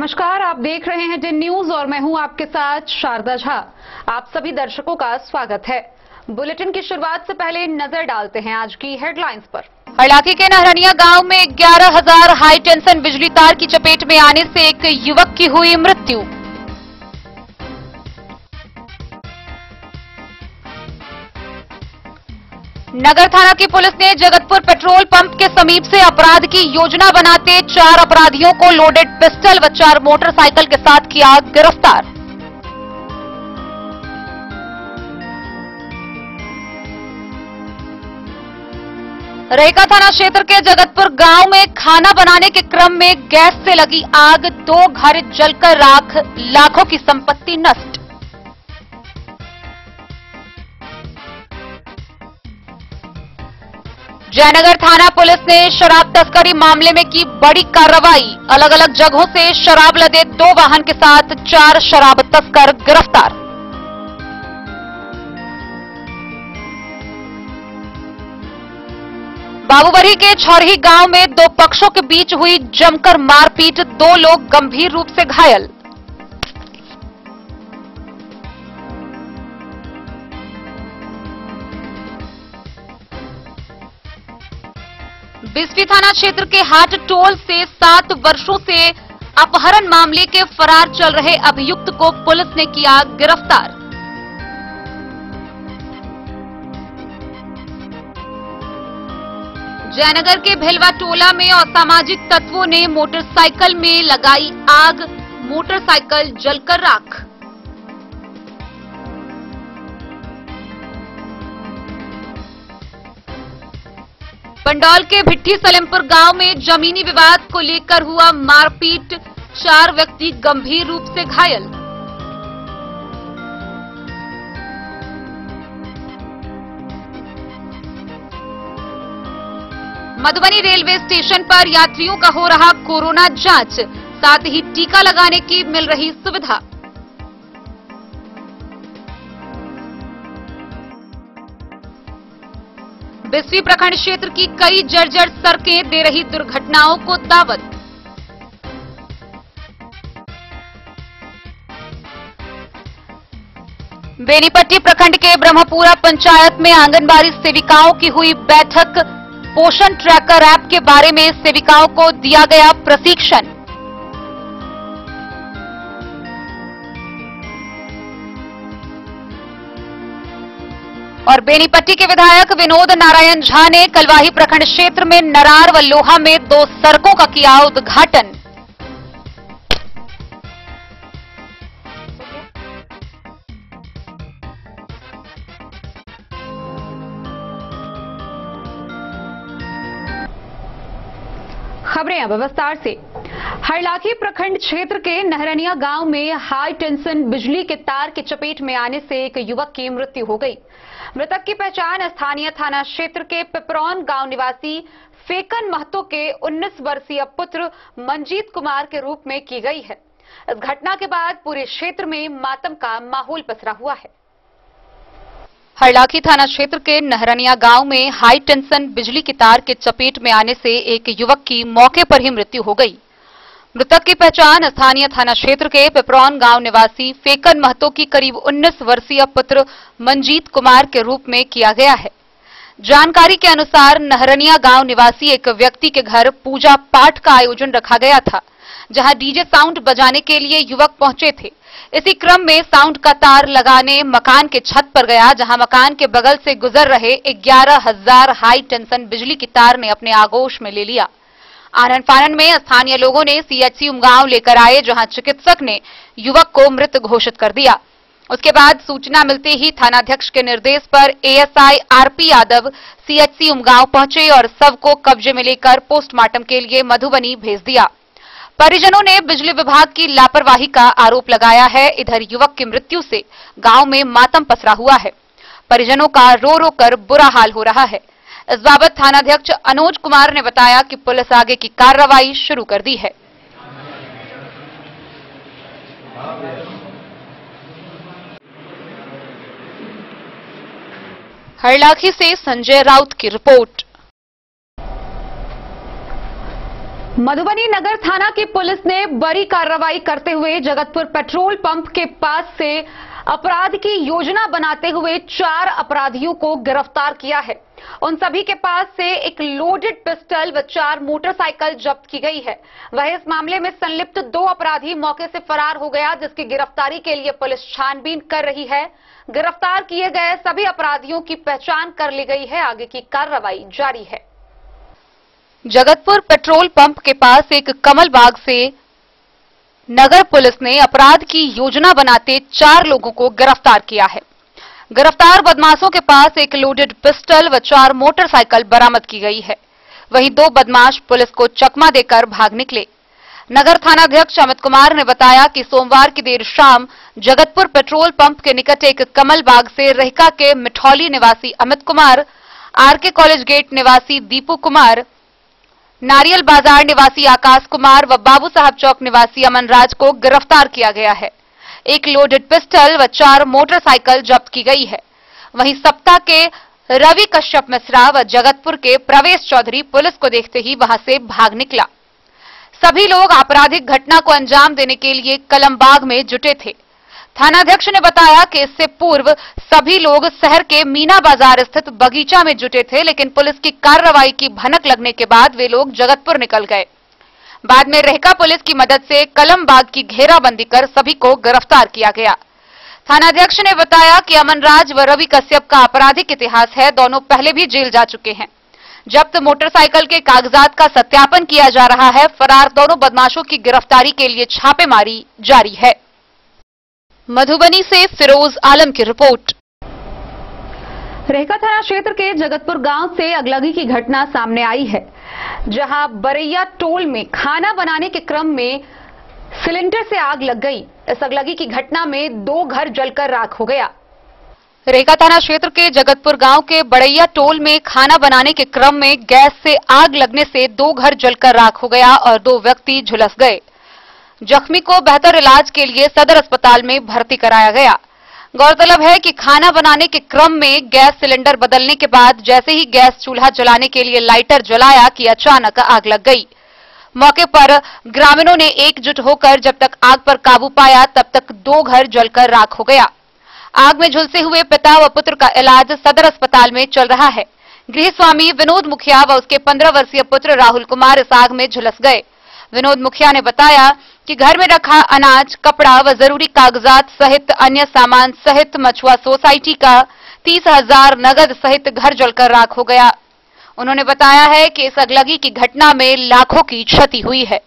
नमस्कार, आप देख रहे हैं DIN न्यूज और मैं हूं आपके साथ शारदा झा। आप सभी दर्शकों का स्वागत है। बुलेटिन की शुरुआत से पहले नजर डालते हैं आज की हेडलाइंस पर। हरलाखी के नहरनिया गांव में 11,000 हाई टेंशन बिजली तार की चपेट में आने से एक युवक की हुई मृत्यु। नगर थाना की पुलिस ने जगतपुर पेट्रोल पंप के समीप से अपराध की योजना बनाते 4 अपराधियों को लोडेड पिस्टल व 4 मोटरसाइकिल के साथ किया गिरफ्तार। रेका थाना क्षेत्र के जगतपुर गांव में खाना बनाने के क्रम में गैस से लगी आग, 2 घर जलकर राख, लाखों की संपत्ति नष्ट। जयनगर थाना पुलिस ने शराब तस्करी मामले में की बड़ी कार्रवाई। अलग अलग जगहों से शराब लदे 2 वाहन के साथ 4 शराब तस्कर गिरफ्तार। बाबूबरी के छौरही गांव में 2 पक्षों के बीच हुई जमकर मारपीट, 2 लोग गंभीर रूप से घायल। बिस्फी थाना क्षेत्र के हाट टोल से 7 वर्षों से अपहरण मामले के फरार चल रहे अभियुक्त को पुलिस ने किया गिरफ्तार। जयनगर के भिलवा टोला में असामाजिक तत्वों ने मोटरसाइकिल में लगाई आग, मोटरसाइकिल जलकर राख। पंडौल के भिट्ठी सलेमपुर गांव में जमीनी विवाद को लेकर हुआ मारपीट, 4 व्यक्ति गंभीर रूप से घायल। मधुबनी रेलवे स्टेशन पर यात्रियों का हो रहा कोरोना जांच, साथ ही टीका लगाने की मिल रही सुविधा। बिस्फी प्रखंड क्षेत्र की कई जर्जर सड़कें दे रही दुर्घटनाओं को दावत। बेनीपट्टी प्रखंड के ब्रह्मपुरा पंचायत में आंगनबाड़ी सेविकाओं की हुई बैठक। पोषण ट्रैकर ऐप के बारे में सेविकाओं को दिया गया प्रशिक्षण। और बेनीपट्टी के विधायक विनोद नारायण झा ने कलवाही प्रखंड क्षेत्र में नरार व लोहा में 2 सड़कों का किया उद्घाटन। खबरें अब विस्तार से। हरलाखी प्रखंड क्षेत्र के नहरनिया गांव में हाई टेंशन बिजली के तार की चपेट में आने से एक युवक की मृत्यु हो गई। मृतक की पहचान स्थानीय थाना क्षेत्र के पिपरौन गांव निवासी फेकन महतो के 19 वर्षीय पुत्र मंजीत कुमार के रूप में की गई है। इस घटना के बाद पूरे क्षेत्र में मातम का माहौल पसरा हुआ है। हरलाखी थाना क्षेत्र के नहरनिया गांव में हाई टेंशन बिजली की तार के चपेट में आने से एक युवक की मौके पर ही मृत्यु हो गई। मृतक की पहचान स्थानीय थाना क्षेत्र के पिपरौन गांव निवासी फेकन महतो की करीब 19 वर्षीय पुत्र मंजीत कुमार के रूप में किया गया है। जानकारी के अनुसार नहरनिया गांव निवासी एक व्यक्ति के घर पूजा पाठ का आयोजन रखा गया था, जहां डीजे साउंड बजाने के लिए युवक पहुंचे थे। इसी क्रम में साउंड का तार लगाने मकान के छत पर गया, जहां मकान के बगल से गुजर रहे 11,000 हाई टेंशन बिजली की तार ने अपने आगोश में ले लिया। आनन फानन में स्थानीय लोगों ने CHC उमगांव लेकर आए, जहां चिकित्सक ने युवक को मृत घोषित कर दिया। उसके बाद सूचना मिलते ही थानाध्यक्ष के निर्देश पर ASI RP Yadav CHC Umgaon पहुंचे और शव को कब्जे में लेकर पोस्टमार्टम के लिए मधुबनी भेज दिया। परिजनों ने बिजली विभाग की लापरवाही का आरोप लगाया है। इधर युवक की मृत्यु से गांव में मातम पसरा हुआ है। परिजनों का रो रो कर बुरा हाल हो रहा है। इस बाबत थानाध्यक्ष अनुज कुमार ने बताया कि पुलिस आगे की कार्रवाई शुरू कर दी है। हरलाखी से संजय राउत की रिपोर्ट। मधुबनी नगर थाना की पुलिस ने बड़ी कार्रवाई करते हुए जगतपुर पेट्रोल पंप के पास से अपराध की योजना बनाते हुए 4 अपराधियों को गिरफ्तार किया है। उन सभी के पास से एक लोडेड पिस्टल व 4 मोटरसाइकिल जब्त की गई है। वहीं इस मामले में संलिप्त 2 अपराधी मौके से फरार हो गया, जिसकी गिरफ्तारी के लिए पुलिस छानबीन कर रही है। गिरफ्तार किए गए सभी अपराधियों की पहचान कर ली गई है। आगे की कार्रवाई जारी है। जगतपुर पेट्रोल पंप के पास एक कमल बाग से नगर पुलिस ने अपराध की योजना बनाते 4 लोगों को गिरफ्तार किया है। गिरफ्तार बदमाशों के पास एक लोडेड पिस्टल व 4 मोटरसाइकिल बरामद की गई है। वहीं 2 बदमाश पुलिस को चकमा देकर भाग निकले। नगर थानाध्यक्ष अमित कुमार ने बताया कि सोमवार की देर शाम जगतपुर पेट्रोल पंप के निकट एक कमल बाग से रहका के मिठौली निवासी Amit Kumar, RK college gate निवासी दीपू कुमार, नारियल बाजार निवासी आकाश कुमार व बाबू साहब चौक निवासी अमन राज को गिरफ्तार किया गया है। एक लोडेड पिस्टल व 4 मोटरसाइकिल जब्त की गई है। वहीं सप्ताह के रवि कश्यप मिश्रा व जगतपुर के प्रवेश चौधरी पुलिस को देखते ही वहां से भाग निकला। सभी लोग आपराधिक घटना को अंजाम देने के लिए कलमबाग में जुटे थे। थानाध्यक्ष ने बताया कि इससे पूर्व सभी लोग शहर के मीना बाजार स्थित बगीचा में जुटे थे, लेकिन पुलिस की कार्रवाई की भनक लगने के बाद वे लोग जगतपुर निकल गए। बाद में रहका पुलिस की मदद से कलमबाग की घेराबंदी कर सभी को गिरफ्तार किया गया। थानाध्यक्ष ने बताया कि अमन राज व रवि कश्यप का आपराधिक इतिहास है। दोनों पहले भी जेल जा चुके हैं। जब्त मोटरसाइकिल के कागजात का सत्यापन किया जा रहा है। फरार दोनों बदमाशों की गिरफ्तारी के लिए छापेमारी जारी है। मधुबनी से फिरोज आलम की रिपोर्ट। रहका थाना क्षेत्र के जगतपुर गांव से अगलगी की घटना सामने आई है, जहां बरैया टोल में खाना बनाने के क्रम में सिलेंडर से आग लग गई। इस अगलगी की घटना में 2 घर जलकर राख हो गया। रहका थाना क्षेत्र के जगतपुर गांव के बरैया टोल में खाना बनाने के क्रम में गैस से आग लगने से 2 घर जलकर राख हो गया और 2 व्यक्ति झुलस गए। जख्मी को बेहतर इलाज के लिए सदर अस्पताल में भर्ती कराया गया। गौरतलब है कि खाना बनाने के क्रम में गैस सिलेंडर बदलने के बाद जैसे ही गैस चूल्हा जलाने के लिए लाइटर जलाया कि अचानक आग लग गई। मौके पर ग्रामीणों ने एकजुट होकर जब तक आग पर काबू पाया तब तक 2 घर जलकर राख हो गया। आग में झुलसे हुए पिता व पुत्र का इलाज सदर अस्पताल में चल रहा है। गृह स्वामी विनोद मुखिया व उसके 15 वर्षीय पुत्र राहुल कुमार इस आग में झुलस गए। विनोद मुखिया ने बताया कि घर में रखा अनाज, कपड़ा व जरूरी कागजात सहित अन्य सामान सहित मछुआ सोसाइटी का 30,000 नगद सहित घर जलकर राख हो गया। उन्होंने बताया है कि इस अगलगी की घटना में लाखों की क्षति हुई है।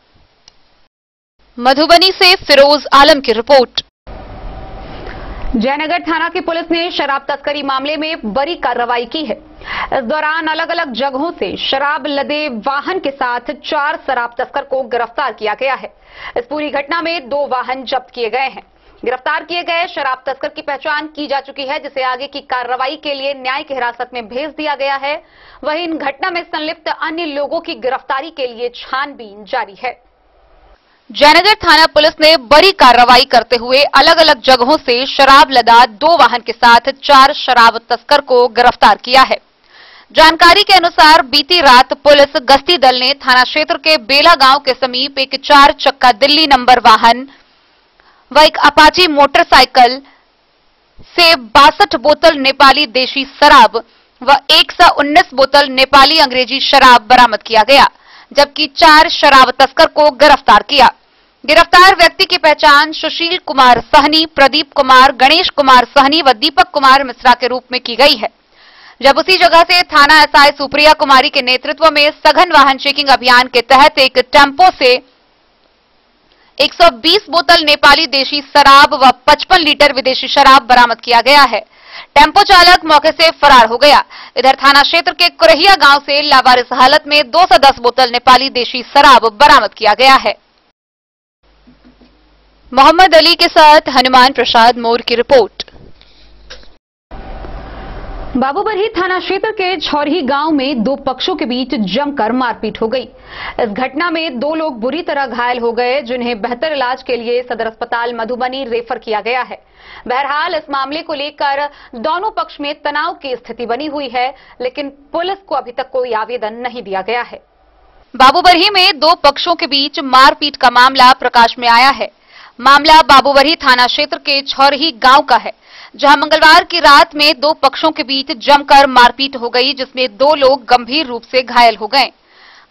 मधुबनी से फिरोज आलम की रिपोर्ट। जयनगर थाना की पुलिस ने शराब तस्करी मामले में बड़ी कार्रवाई की है। इस दौरान अलग अलग जगहों से शराब लदे वाहन के साथ 4 शराब तस्कर को गिरफ्तार किया गया है। इस पूरी घटना में 2 वाहन जब्त किए गए हैं। गिरफ्तार किए गए शराब तस्कर की पहचान की जा चुकी है, जिसे आगे की कार्रवाई के लिए न्यायिक हिरासत में भेज दिया गया है। वहीं इन घटना में संलिप्त अन्य लोगों की गिरफ्तारी के लिए छानबीन जारी है। जयनगर थाना पुलिस ने बड़ी कार्रवाई करते हुए अलग अलग जगहों से शराब लदा 2 वाहन के साथ 4 शराब तस्कर को गिरफ्तार किया है। जानकारी के अनुसार बीती रात पुलिस गश्ती दल ने थाना क्षेत्र के बेला गांव के समीप एक 4 चक्का दिल्ली नंबर वाहन व एक अपाची मोटरसाइकिल से 62 बोतल नेपाली देशी शराब व 119 बोतल नेपाली अंग्रेजी शराब बरामद किया गया, जबकि 4 शराब तस्कर को गिरफ्तार किया। गिरफ्तार व्यक्ति की पहचान सुशील कुमार सहनी, प्रदीप कुमार, गणेश कुमार सहनी व दीपक कुमार मिश्रा के रूप में की गई है। जब उसी जगह से थाना एसआई सुप्रिया कुमारी के नेतृत्व में सघन वाहन चेकिंग अभियान के तहत एक टेम्पो से 120 बोतल नेपाली देशी शराब व 55 लीटर विदेशी शराब बरामद किया गया है। टेम्पो चालक मौके से फरार हो गया। इधर थाना क्षेत्र के कुरहिया गांव से लावारिस हालत में 210 बोतल नेपाली देशी शराब बरामद किया गया है। मोहम्मद अली के साथ हनुमान प्रसाद मोर की रिपोर्ट। बाबूबरही थाना क्षेत्र के छौरही गांव में 2 पक्षों के बीच जमकर मारपीट हो गई। इस घटना में 2 लोग बुरी तरह घायल हो गए, जिन्हें बेहतर इलाज के लिए सदर अस्पताल मधुबनी रेफर किया गया है। बहरहाल इस मामले को लेकर दोनों पक्ष में तनाव की स्थिति बनी हुई है, लेकिन पुलिस को अभी तक कोई आवेदन नहीं दिया गया है। बाबूबरही में दो पक्षों के बीच मारपीट का मामला प्रकाश में आया है। मामला बाबूबरही थाना क्षेत्र के छौरही गांव का है, जहां मंगलवार की रात में दो पक्षों के बीच जमकर मारपीट हो गई, जिसमें दो लोग गंभीर रूप से घायल हो गए।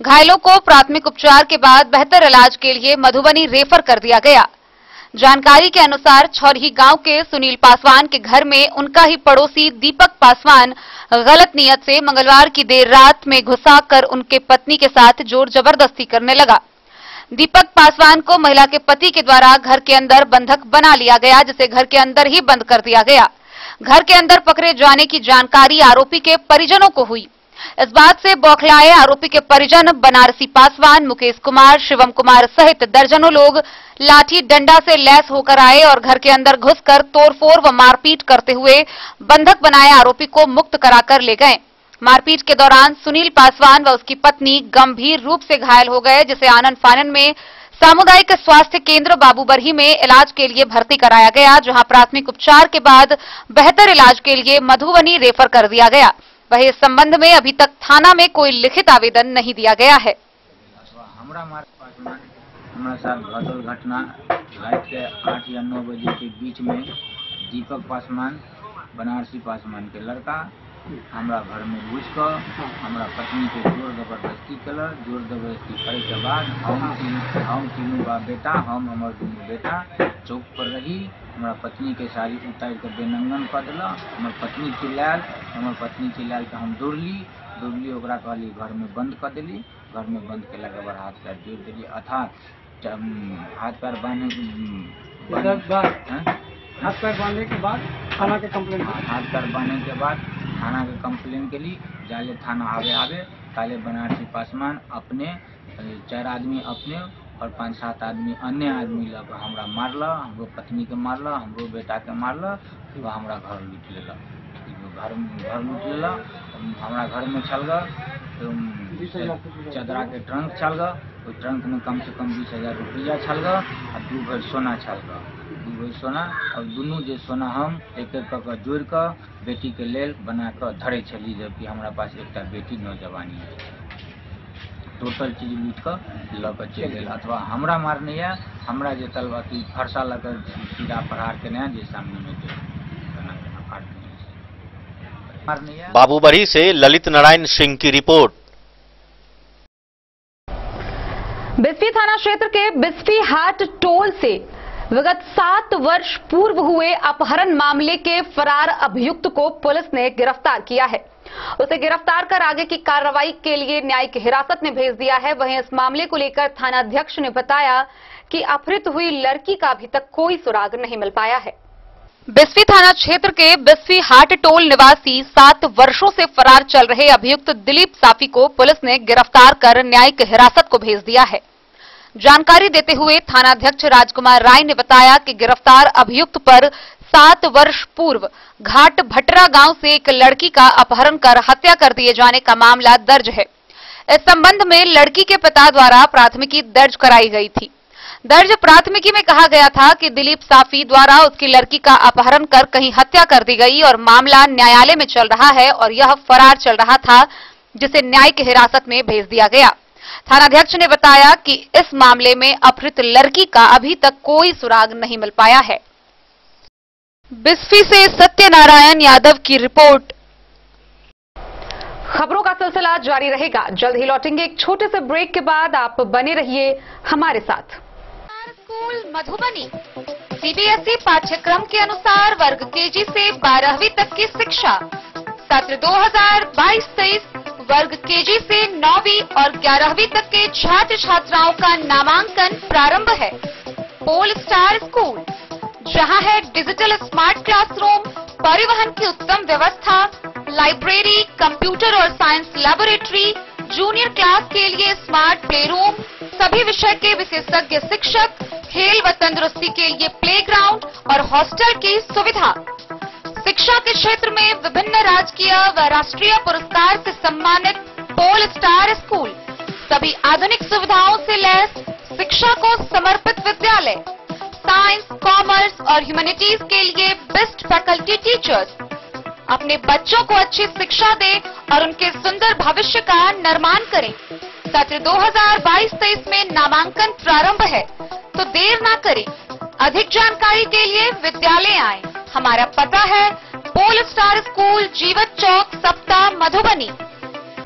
घायलों को प्राथमिक उपचार के बाद बेहतर इलाज के लिए मधुबनी रेफर कर दिया गया। जानकारी के अनुसार छौरही गांव के सुनील पासवान के घर में उनका ही पड़ोसी दीपक पासवान गलत नियत से मंगलवार की देर रात में घुसाकर उनके पत्नी के साथ जोर जबरदस्ती करने लगा। दीपक पासवान को महिला के पति के द्वारा घर के अंदर बंधक बना लिया गया, जिसे घर के अंदर ही बंद कर दिया गया। घर के अंदर पकड़े जाने की जानकारी आरोपी के परिजनों को हुई। इस बात से बौखलाए आरोपी के परिजन बनारसी पासवान, मुकेश कुमार, शिवम कुमार सहित दर्जनों लोग लाठी डंडा से लैस होकर आए और घर के अंदर घुसकर तोड़फोड़ व मारपीट करते हुए बंधक बनाए आरोपी को मुक्त कराकर ले गए। मारपीट के दौरान सुनील पासवान व उसकी पत्नी गंभीर रूप से घायल हो गए, जिसे आनन फानन में सामुदायिक स्वास्थ्य केंद्र बाबूबरही में इलाज के लिए भर्ती कराया गया, जहां प्राथमिक उपचार के बाद बेहतर इलाज के लिए मधुबनी रेफर कर दिया गया। वही इस संबंध में अभी तक थाना में कोई लिखित आवेदन नहीं दिया गया है। हमारे साथ घटल घटना रात के 8 या 9 बजे के बीच में दीपक पासवान, बनारसी पासवान के लड़का हमारा घर में घुस कर हमारा पत्नी के जोर जबरदस्ती कलर। जोर जबरदस्ती करे के बाद हम तीनों बा बेटा, हम हमारे दोनों बेटा चौक पर रही। हमारा पत्नी के साड़ी उतार कर बेनंगन कर दिला। हमारे पत्नी चिल्लायल के हम दौड़ली ओकरा कहली घर में बंद कर दिली। घर में बंद केला के बाद हाथ पैर जोड़ दिली। अर्थात हाथ पैर बांधने के बाद थाना के कंप्लेंट, हाथ पैर बांधने के बाद थाना के कंप्लेन के लिए जाले थाना आवे काले बनारसी पासवान अपने 4 आदमी अपने और 5-7 आदमी अन्य आदमी लग हमरा मारला, हमरो पत्नी के मारला, हमरो बेटा के मारला, तो हमरा घर लूट लेला। घर लूट लेला। हमारा घर में चल गया चदरा के ट्रंक चल गया। उस ट्रंक में कम से कम 20,000 रुपया चल गया और 2 भर सोना चल गया। 2 भर सोना और दोनों जो सोना हम एक कर जोड़ कर बेटी के लेल बना कर धरे चली, जबकि हमारा पास एक बेटी नौजवानी है। टोटल चीज लूट कर लकर चल गए। अथवा हमरा मारने या हमरा जो तलवार फरसा लकर सीधा प्रहार के नया जे सामने में बाबूबरही से ललित नारायण सिंह की रिपोर्ट। बिस्फी थाना क्षेत्र के बिस्फी हाट टोल से विगत 7 वर्ष पूर्व हुए अपहरण मामले के फरार अभियुक्त को पुलिस ने गिरफ्तार किया है। उसे गिरफ्तार कर आगे की कार्रवाई के लिए न्यायिक हिरासत में भेज दिया है। वहीं इस मामले को लेकर थानाध्यक्ष ने बताया कि अपहृत हुई लड़की का अभी तक कोई सुराग नहीं मिल पाया है। बिस्फी थाना क्षेत्र के बिस्फी हाट टोल निवासी 7 वर्षों से फरार चल रहे अभियुक्त दिलीप साफी को पुलिस ने गिरफ्तार कर न्यायिक हिरासत को भेज दिया है। जानकारी देते हुए थानाध्यक्ष राजकुमार राय ने बताया कि गिरफ्तार अभियुक्त पर 7 वर्ष पूर्व घाट भटरा गांव से एक लड़की का अपहरण कर हत्या कर दिए जाने का मामला दर्ज है। इस संबंध में लड़की के पिता द्वारा प्राथमिकी दर्ज कराई गई थी। दर्ज प्राथमिकी में कहा गया था कि दिलीप साफी द्वारा उसकी लड़की का अपहरण कर कहीं हत्या कर दी गई और मामला न्यायालय में चल रहा है और यह फरार चल रहा था, जिसे न्यायिक हिरासत में भेज दिया गया। थानाध्यक्ष ने बताया कि इस मामले में अपहृत लड़की का अभी तक कोई सुराग नहीं मिल पाया है। बिस्फी से सत्यनारायण यादव की रिपोर्ट। खबरों का सिलसिला जारी रहेगा। जल्द ही लौटेंगे एक छोटे से ब्रेक के बाद। आप बने रहिए हमारे साथ। स्कूल मधुबनी सीबीएसई पाठ्यक्रम के अनुसार वर्ग केजी से 12वीं तक की शिक्षा। सत्र 2022-23 वर्ग केजी से 9वीं और 11वीं तक के छात्र छात्राओं का नामांकन प्रारंभ है। पोल स्टार स्कूल, जहां है डिजिटल स्मार्ट क्लासरूम, परिवहन की उत्तम व्यवस्था, लाइब्रेरी, कंप्यूटर और साइंस लैबोरेटरी, जूनियर क्लास के लिए स्मार्ट प्ले रूम, सभी विषय के विशेषज्ञ शिक्षक, खेल व तंदुरुस्ती के लिए प्लेग्राउंड और हॉस्टल की सुविधा। शिक्षा के क्षेत्र में विभिन्न राजकीय व राष्ट्रीय पुरस्कार से सम्मानित पोल स्टार स्कूल, सभी आधुनिक सुविधाओं से लैस शिक्षा को समर्पित विद्यालय, साइंस, कॉमर्स और ह्यूमैनिटीज के लिए बेस्ट फैकल्टी टीचर्स। अपने बच्चों को अच्छी शिक्षा दें और उनके सुंदर भविष्य का निर्माण करें। सत्र 2022-23 में नामांकन प्रारंभ है, तो देर ना करें। अधिक जानकारी के लिए विद्यालय आएं। हमारा पता है पोल स्टार स्कूल, जीवत चौक, सप्ताह, मधुबनी।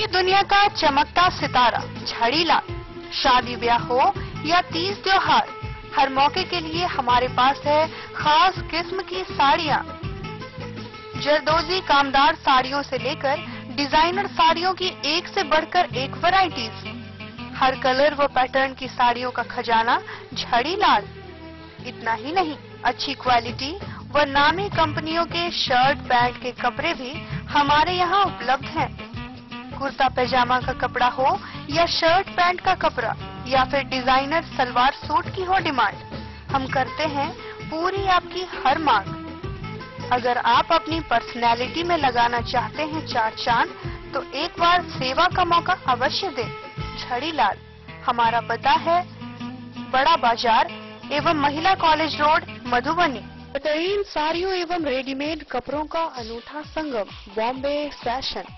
ये दुनिया का चमकता सितारा झड़ीलाल। शादी ब्याह हो या तीज त्योहार, हर मौके के लिए हमारे पास है खास किस्म की साड़ियाँ। जरदोजी कामदार साड़ियों से लेकर डिजाइनर साड़ियों की एक से बढ़कर एक वैरायटीज। हर कलर व पैटर्न की साड़ियों का खजाना झड़ीलाल। इतना ही नहीं, अच्छी क्वालिटी व नामी कंपनियों के शर्ट पैंट के कपड़े भी हमारे यहाँ उपलब्ध हैं। कुर्ता पैजामा का कपड़ा हो या शर्ट पैंट का कपड़ा या फिर डिजाइनर सलवार सूट की हो डिमांड, हम करते हैं पूरी आपकी हर मांग। अगर आप अपनी पर्सनैलिटी में लगाना चाहते हैं चार चांद, तो एक बार सेवा का मौका अवश्य दें। झड़ीलाल। हमारा पता है बड़ा बाजार एवं महिला कॉलेज रोड, मधुबनी। बेहतरीन साड़ियों एवं रेडीमेड कपड़ों का अनूठा संगम, बॉम्बे फैशन।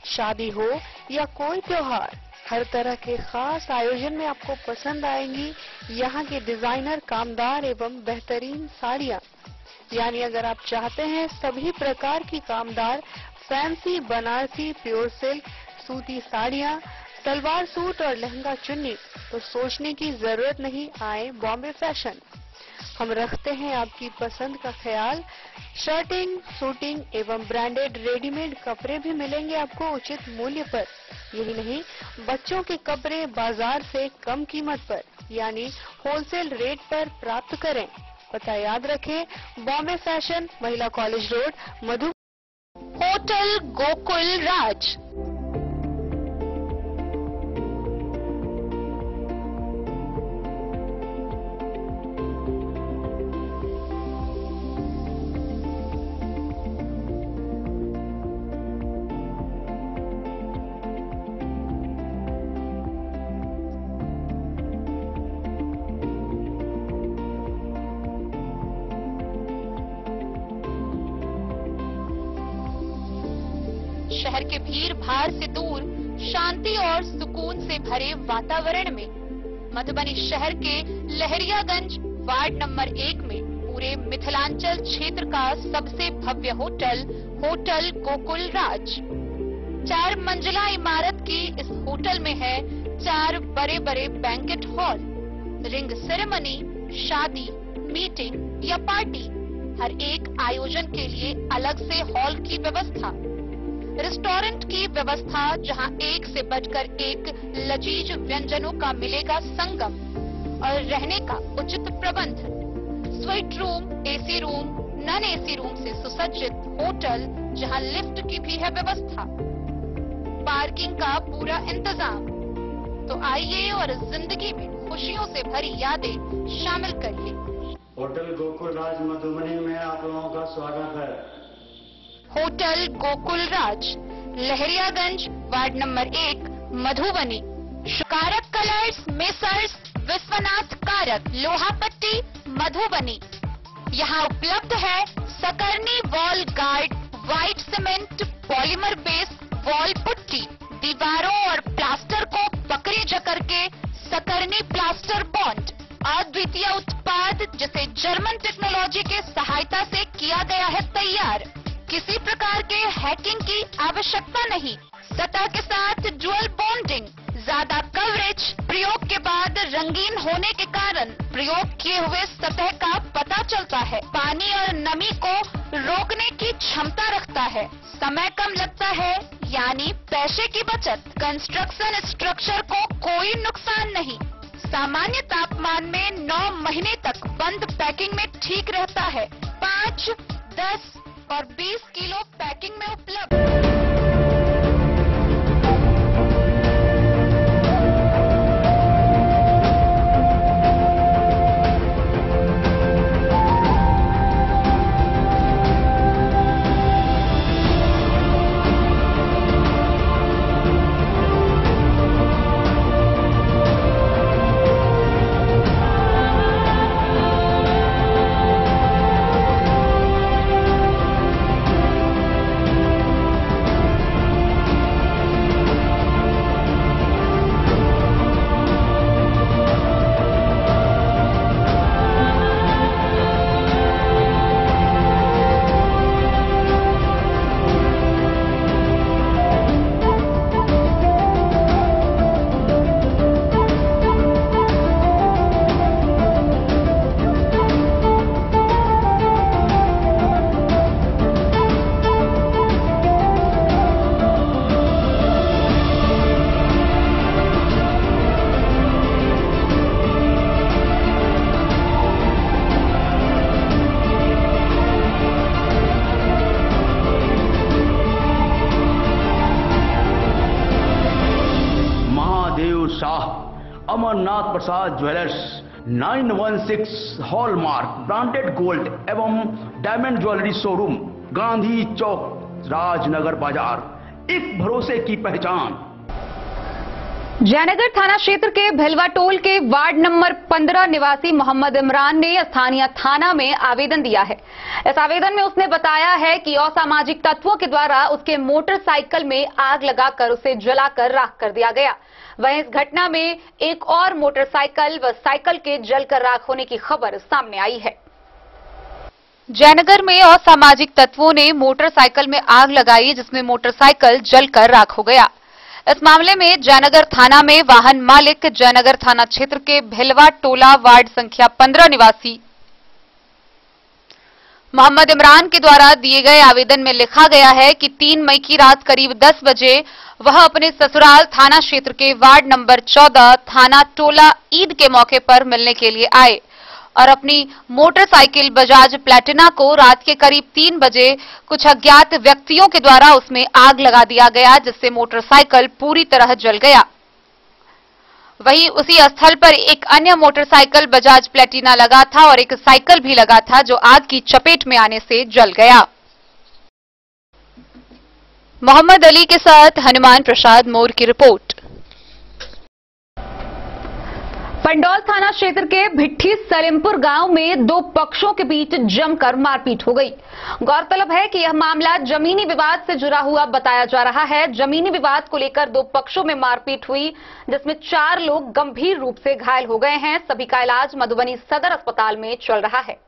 शादी हो या कोई त्योहार, हर तरह के खास आयोजन में आपको पसंद आएंगी यहाँ की डिजाइनर, कामदार एवं बेहतरीन साड़ियाँ। यानी अगर आप चाहते हैं सभी प्रकार की कामदार, फैंसी, बनारसी, प्योर सिल्क, सूती साड़ियाँ, सलवार सूट और लहंगा चुन्नी, तो सोचने की जरूरत नहीं, आए बॉम्बे फैशन। हम रखते हैं आपकी पसंद का ख्याल। शर्टिंग, सूटिंग एवं ब्रांडेड रेडीमेड कपड़े भी मिलेंगे आपको उचित मूल्य पर। यही नहीं, बच्चों के कपड़े बाजार से कम कीमत पर यानी होलसेल रेट पर प्राप्त करें। पता याद रखें, बॉम्बे फैशन, महिला कॉलेज रोड, मधु। होटल गोकुल राज। शहर के भीड़ भाड़ से दूर, शांति और सुकून से भरे वातावरण में मधुबनी शहर के लहरियागंज वार्ड नंबर 1 में पूरे मिथिलांचल क्षेत्र का सबसे भव्य होटल, होटल गोकुल राज। 4 मंजिला इमारत की इस होटल में है 4 बड़े बड़े बैंकेट हॉल, रिंग सेरेमनी, शादी, मीटिंग या पार्टी, हर एक आयोजन के लिए अलग से हॉल की व्यवस्था, रेस्टोरेंट की व्यवस्था जहां एक से बढ़कर एक लजीज व्यंजनों का मिलेगा संगम, और रहने का उचित प्रबंध, suite room, AC room, non AC room से सुसज्जित होटल जहां लिफ्ट की भी है व्यवस्था, पार्किंग का पूरा इंतजाम। तो आइए और जिंदगी में खुशियों से भरी यादें शामिल करिए। होटल गोकुल राज मधुबनी में आप लोगों का स्वागत है। होटल गोकुल राज, लहरियागंज वार्ड नंबर 1, मधुबनी। कारक कलर्स, मेसर्स विश्वनाथ कारक, लोहापट्टी, मधुबनी। यहाँ उपलब्ध है सकरनी wall guard, white cement, polymer base wall putty, दीवारों और प्लास्टर को पकड़ी जकड़ के सकरनी प्लास्टर बॉन्ड, अद्वितीय उत्पाद जिसे जर्मन टेक्नोलॉजी के सहायता से किया गया है तैयार। किसी प्रकार के हैकिंग की आवश्यकता नहीं। सतह के साथ डुअल बॉन्डिंग, ज्यादा कवरेज, प्रयोग के बाद रंगीन होने के कारण प्रयोग किए हुए सतह का पता चलता है। पानी और नमी को रोकने की क्षमता रखता है। समय कम लगता है यानी पैसे की बचत। कंस्ट्रक्शन स्ट्रक्चर को कोई नुकसान नहीं। सामान्य तापमान में 9 महीने तक बंद पैकिंग में ठीक रहता है। 5, 10 और 20 किलो पैकिंग में उपलब्ध। अमरनाथ प्रसाद ज्वेलर्स 916 हॉलमार्क ब्रांडेड गोल्ड एवं डायमंड ज्वेलरी शोरूम, गांधी चौक, राजनगर बाजार, एक भरोसे की पहचान। जयनगर थाना क्षेत्र के भिलवा टोल के वार्ड नंबर 15 निवासी मोहम्मद इमरान ने स्थानीय थाना में आवेदन दिया है। इस आवेदन में उसने बताया है कि असामाजिक तत्वों के द्वारा उसके मोटरसाइकिल में आग लगाकर उसे जलाकर राख कर दिया गया। वहीं इस घटना में एक और मोटरसाइकिल व साइकिल के जलकर राख होने की खबर सामने आई है। जयनगर में असामाजिक तत्वों ने मोटरसाइकिल में आग लगाई, जिसमें मोटरसाइकिल जलकर राख हो गया। इस मामले में जयनगर थाना में वाहन मालिक जयनगर थाना क्षेत्र के भिलवा टोला वार्ड संख्या 15 निवासी मोहम्मद इमरान के द्वारा दिए गए आवेदन में लिखा गया है कि 3 मई की रात करीब 10 बजे वह अपने ससुराल थाना क्षेत्र के वार्ड नंबर 14 थाना टोला ईद के मौके पर मिलने के लिए आए और अपनी मोटरसाइकिल बजाज प्लेटिना को रात के करीब 3 बजे कुछ अज्ञात व्यक्तियों के द्वारा उसमें आग लगा दिया गया, जिससे मोटरसाइकिल पूरी तरह जल गया। वहीं उसी स्थल पर एक अन्य मोटरसाइकिल बजाज प्लेटिना लगा था और एक साइकिल भी लगा था, जो आग की चपेट में आने से जल गया। मोहम्मद अली के साथ हनुमान प्रसाद मोर की रिपोर्ट। पंडौल थाना क्षेत्र के भिट्ठी सलेमपुर गांव में 2 पक्षों के बीच जमकर मारपीट हो गई। गौरतलब है कि यह मामला जमीनी विवाद से जुड़ा हुआ बताया जा रहा है। जमीनी विवाद को लेकर 2 पक्षों में मारपीट हुई, जिसमें 4 लोग गंभीर रूप से घायल हो गए हैं। सभी का इलाज मधुबनी सदर अस्पताल में चल रहा है।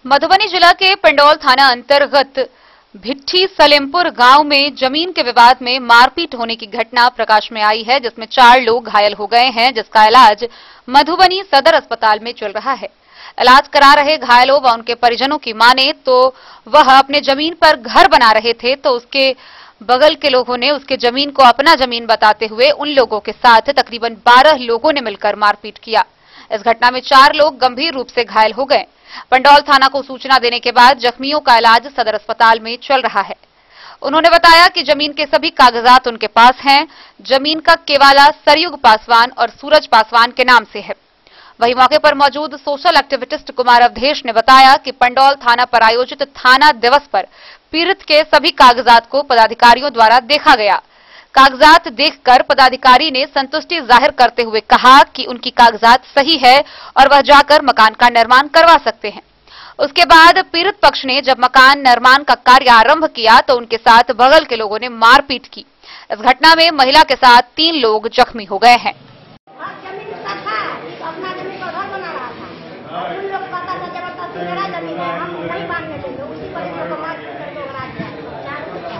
मधुबनी जिला के पंडौल थाना अंतर्गत भिट्ठी सलेमपुर गांव में जमीन के विवाद में मारपीट होने की घटना प्रकाश में आई है, जिसमें 4 लोग घायल हो गए हैं, जिसका इलाज मधुबनी सदर अस्पताल में चल रहा है। इलाज करा रहे घायलों व उनके परिजनों की माने तो वह अपने जमीन पर घर बना रहे थे, तो उसके बगल के लोगों ने उसके जमीन को अपना जमीन बताते हुए उन लोगों के साथ तकरीबन 12 लोगों ने मिलकर मारपीट किया। इस घटना में 4 लोग गंभीर रूप से घायल हो गए। पंडौल थाना को सूचना देने के बाद जख्मियों का इलाज सदर अस्पताल में चल रहा है। उन्होंने बताया कि जमीन के सभी कागजात उनके पास हैं। जमीन का केवाला सरयुग पासवान और सूरज पासवान के नाम से है। वहीं मौके पर मौजूद सोशल एक्टिविस्ट कुमार अवधेश ने बताया कि पंडौल थाना पर आयोजित थाना दिवस पर पीड़ित के सभी कागजात को पदाधिकारियों द्वारा देखा गया। कागजात देखकर पदाधिकारी ने संतुष्टि जाहिर करते हुए कहा कि उनकी कागजात सही है और वह जाकर मकान का निर्माण करवा सकते हैं। उसके बाद पीड़ित पक्ष ने जब मकान निर्माण का कार्य आरंभ किया तो उनके साथ बगल के लोगों ने मारपीट की। इस घटना में महिला के साथ 3 लोग जख्मी हो गए हैं।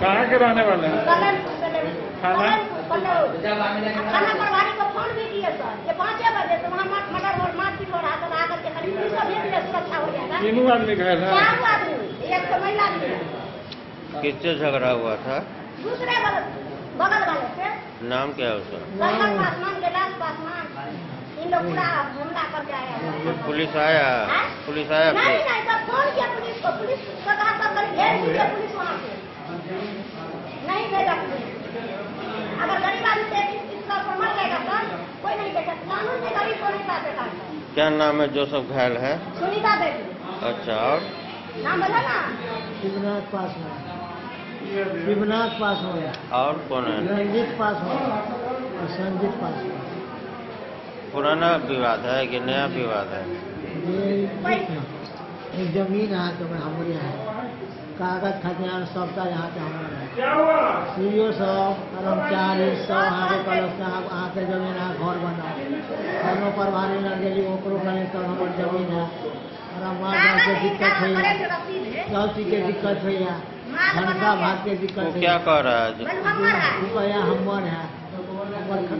कहाँ के रहने वाले हैं? थाना प्रभारी को फोन भी किए सर, ये 5 बजे तो वहाँ मारपीट हो रहा था, आकर के पुलिस को भेज दिया, सुरक्षा हो जाएगा। 3 आदमी घायल हैं। 4 आदमी, एक तो महिला भी है। किससे झगड़ा हुआ था? दूसरे बगल वाले से। नाम क्या है उसका? सरकार पासवान, कैलाश पासवान, इन लोग पूरा हमला करके आया है। पुलिस आया? पुलिस आया? नहीं नहीं, तो फोन किया पुलिस को, पुलिस को कहा था कल भेज दीजिए पुलिस वहाँ से, नहीं भेजा पुलिस। अगर गरीब आदमी से इसका मर जाएगा सर, कोई नहीं देगा, कानून से गरीब को नहीं पाता। क्या नाम है जो सब घायल है? सुनीता देवी। अच्छा, और नाम बोला ना? शिवनाथ पासवान। शिवनाथ पासवान। और कौन है? रंजीत पासवान और संजीत पासवान। पुराना विवाद है कि नया विवाद है? ये जमीन यहाँ तो हमारे यहाँ कागज खतियान सबका यहाँ पे हमारा है। सीओ सब कर्मचारी सब यहाँ पे कलश यहाँ के जमीन है, घर बना दोनों प्रभारी न गई ओकरो कहीं सब हमारी जमीन है। और हमारे के दिक्कत हुई है, सब चीज के दिक्कत हुई है, घंटा भाग के दिक्कत वो क्या कह रहा है? हमर है,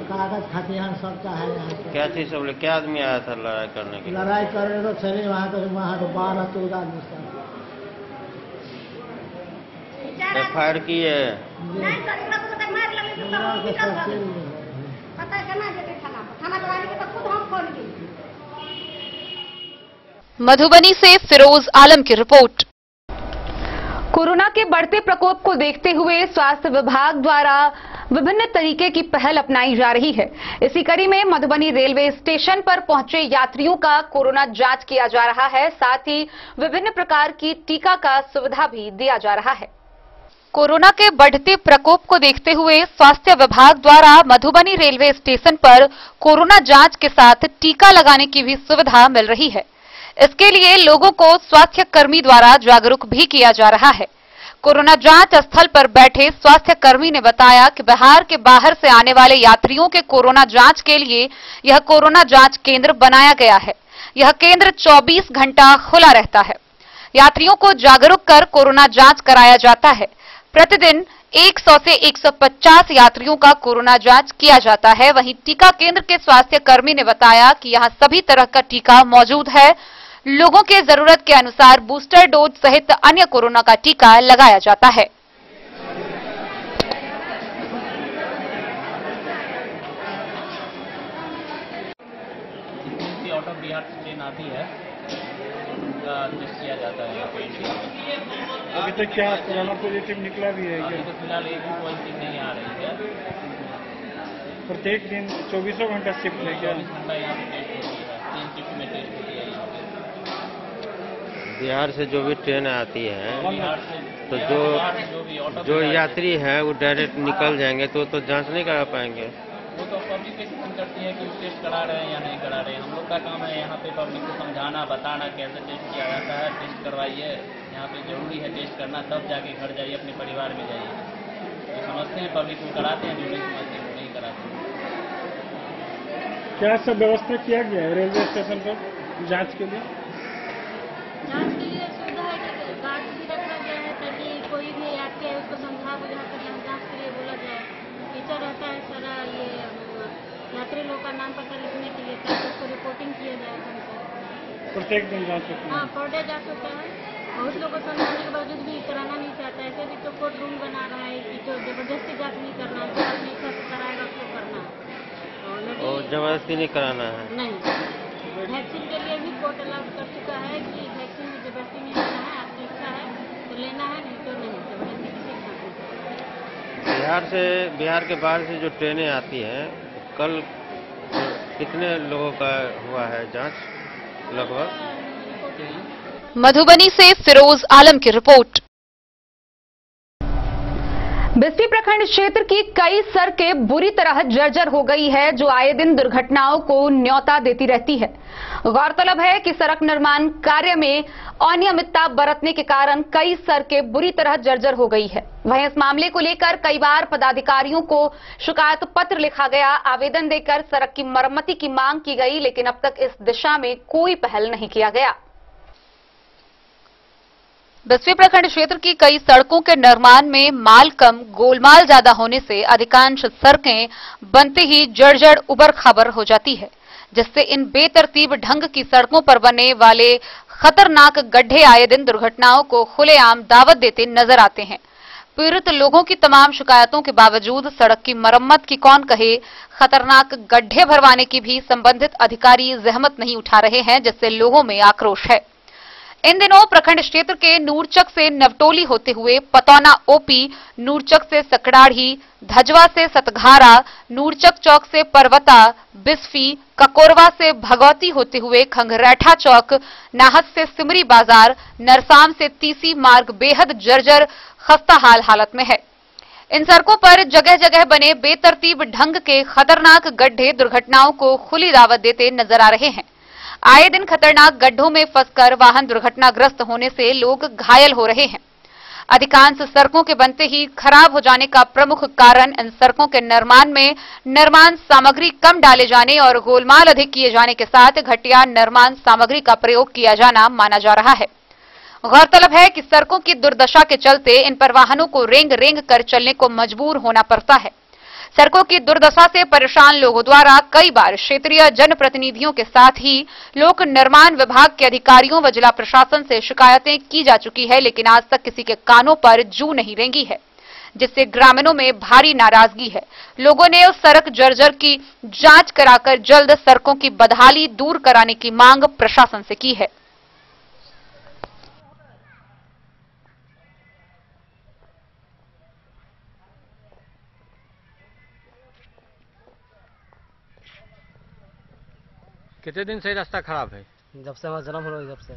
कागज खतियान सबका है यहाँ पे। क्या चीज सब? क्या आदमी आया था लड़ाई करने के लिए? लड़ाई करने तो चले वहाँ तो 12-14 आदमी सब FIR की है। मधुबनी से फिरोज आलम की रिपोर्ट। कोरोना के बढ़ते प्रकोप को देखते हुए स्वास्थ्य विभाग द्वारा विभिन्न तरीके की पहल अपनाई जा रही है। इसी कड़ी में मधुबनी रेलवे स्टेशन पर पहुंचे यात्रियों का कोरोना जांच किया जा रहा है। साथ ही विभिन्न प्रकार की टीका का सुविधा भी दिया जा रहा है। कोरोना के बढ़ते प्रकोप को देखते हुए स्वास्थ्य विभाग द्वारा मधुबनी रेलवे स्टेशन पर कोरोना जांच के साथ टीका लगाने की भी सुविधा मिल रही है। इसके लिए लोगों को स्वास्थ्य कर्मी द्वारा जागरूक भी किया जा रहा है। कोरोना जांच स्थल पर बैठे स्वास्थ्य कर्मी ने बताया कि बिहार के बाहर से आने वाले यात्रियों के कोरोना जांच के लिए यह कोरोना जांच केंद्र बनाया गया है। यह केंद्र 24 घंटा खुला रहता है। यात्रियों को जागरूक कर कोरोना जांच कराया जाता है। प्रतिदिन 100 से 150 यात्रियों का कोरोना जांच किया जाता है। वहीं टीका केंद्र के स्वास्थ्य कर्मी ने बताया कि यहां सभी तरह का टीका मौजूद है। लोगों के जरूरत के अनुसार बूस्टर डोज सहित अन्य कोरोना का टीका लगाया जाता है। आउट ऑफ बिहार ट्रेन आती है, उनका टेस्ट किया जाता है। अभी तक क्या कोरोना पॉजिटिव निकला भी है? अभी तो फिलहाल एक भी पॉजिटिव नहीं आ रही है। प्रत्येक दिन 24 घंटा शिफ्ट है क्या? 24 घंटा यहाँ पे टेस्ट होती है, 3 शिफ्ट में टेस्ट होती है यहाँ पे। बिहार से जो भी ट्रेन आती है तो जो जो यात्री है वो डायरेक्ट निकल जाएंगे तो जांच नहीं करा पाएंगे। वो तो पब्लिक पे डिपेंड करती है कि टेस्ट करा रहे हैं या नहीं करा रहे हैं। हम लोग का काम है यहाँ पे पब्लिक को समझाना, बताना कैसे टेस्ट किया जाता है। टेस्ट करवाइए, यहाँ पे जरूरी है टेस्ट करना, तब जाके घर जाइए, अपने परिवार में जाइए। तो समझते हैं पब्लिक को कराते हैं, जो नहीं समझते वो नहीं कराते। क्या सब व्यवस्था किया गया है रेलवे स्टेशन पर जाँच के लिए? जांच के लिए सुविधा है कि गार्ड भी रखा गया है ताकि कोई भी यात्री है उसको समझा बुझा कर यहाँ जाँच के लिए बोला जाए। टीचर रहता है सारा ये यात्री लोग का नाम पता लिखने के लिए, ताकि उसको रिपोर्टिंग किया जाए। प्रत्येक दिन जाँच होती है? हाँ, पर डे जाँच होता है। बहुत लोगों को समझाने के बावजूद भी कराना नहीं चाहता। ऐसे भी तो कोर्ट रूम बना रहा है कि जो जबरदस्ती जाँच नहीं करना है, जो अपनी इच्छा से कराएगा उसको करना है। और जबरदस्ती नहीं कराना है? नहीं। वैक्सीन के लिए भी कोर्ट अलाउ कर चुका है कि वैक्सीन में जबरदस्ती नहीं लेना है, आपकी इच्छा है तो लेना है, नहीं तो नहीं। जबरदस्ती किसी के साथ बिहार के बाहर से जो ट्रेनें आती हैं, कल कितने लोगों का हुआ है जांच लगभग? मधुबनी से फिरोज आलम की रिपोर्ट। बिस्फी प्रखंड क्षेत्र की कई सड़कें बुरी तरह जर्जर हो गई है, जो आए दिन दुर्घटनाओं को न्योता देती रहती है। गौरतलब है कि सड़क निर्माण कार्य में अनियमितता बरतने के कारण कई सड़कें बुरी तरह जर्जर हो गई है। वहीं इस मामले को लेकर कई बार पदाधिकारियों को शिकायत पत्र लिखा गया, आवेदन देकर सड़क की मरम्मती की मांग की गई, लेकिन अब तक इस दिशा में कोई पहल नहीं किया गया। बिस्फी प्रखंड क्षेत्र की कई सड़कों के निर्माण में माल कम, गोलमाल ज्यादा होने से अधिकांश सड़कें बनते ही जर्जर उबड़ खाबड़ हो जाती है, जिससे इन बेतरतीब ढंग की सड़कों पर बनने वाले खतरनाक गड्ढे आए दिन दुर्घटनाओं को खुलेआम दावत देते नजर आते हैं। पीड़ित लोगों की तमाम शिकायतों के बावजूद सड़क की मरम्मत की कौन कहे, खतरनाक गड्ढे भरवाने की भी संबंधित अधिकारी जहमत नहीं उठा रहे हैं, जिससे लोगों में आक्रोश है। इन दिनों प्रखंड क्षेत्र के नूरचक से नवटोली होते हुए पतौना ओपी, नूरचक से सकड़ाढ़ी, धजवा से सतघारा, नूरचक चौक से परवता, बिस्फी, ककोरवा से भगवती होते हुए खंगरैठा चौक, नाहत से सिमरी बाजार, नरसाम से तीसी मार्ग बेहद जर्जर खस्ता हालत में है। इन सड़कों पर जगह जगह बने बेतरतीब ढंग के खतरनाक गड्ढे दुर्घटनाओं को खुली दावत देते नजर आ रहे हैं। आए दिन खतरनाक गड्ढों में फंसकर वाहन दुर्घटनाग्रस्त होने से लोग घायल हो रहे हैं। अधिकांश सड़कों के बनते ही खराब हो जाने का प्रमुख कारण इन सड़कों के निर्माण में निर्माण सामग्री कम डाले जाने और गोलमाल अधिक किए जाने के साथ घटिया निर्माण सामग्री का प्रयोग किया जाना माना जा रहा है। गौरतलब है कि सड़कों की दुर्दशा के चलते इन पर वाहनों को रेंग रेंग कर चलने को मजबूर होना पड़ता है। सड़कों की दुर्दशा से परेशान लोगों द्वारा कई बार क्षेत्रीय जनप्रतिनिधियों के साथ ही लोक निर्माण विभाग के अधिकारियों व जिला प्रशासन से शिकायतें की जा चुकी है, लेकिन आज तक किसी के कानों पर जू नहीं रेंगी है, जिससे ग्रामीणों में भारी नाराजगी है। लोगों ने उस सड़क जर्जर की जांच कराकर जल्द सड़कों की बदहाली दूर कराने की मांग प्रशासन से की है। कितने दिन से ये रास्ता खराब है? जब से हमारा जन्म हुआ जब से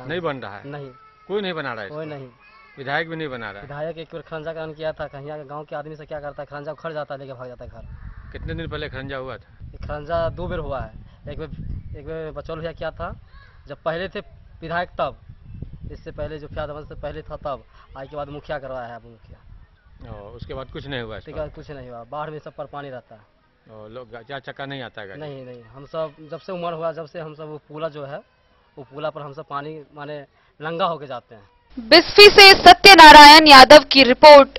नहीं बन रहा है? नहीं, कोई नहीं बना रहा है? कोई नहीं, विधायक भी नहीं बना रहा है? विधायक एक बार खरंजा का किया था, कहीं आके गांव के आदमी से क्या करता है, खरंजा उखड़ जाता है, लेके भाग जाता है घर। कितने दिन पहले खरंजा हुआ था? खरंजा 2 बार हुआ है। एक बार बचौल भैया किया था जब पहले थे विधायक, तब इससे पहले जो फियाद से पहले था तब, आज के बाद मुखिया करवाया है। अब मुखिया उसके बाद कुछ नहीं हुआ? उसके बाद कुछ नहीं हुआ। बाढ़ में सब पर पानी रहता है। लोग 4 चक्का नहीं आता है? नहीं, हम सब जब से उम्र हुआ जब से हम सब वो पुला जो है, वो पुला पर हम सब पानी माने नंगा होके जाते हैं। बिस्फी से सत्यनारायण यादव की रिपोर्ट।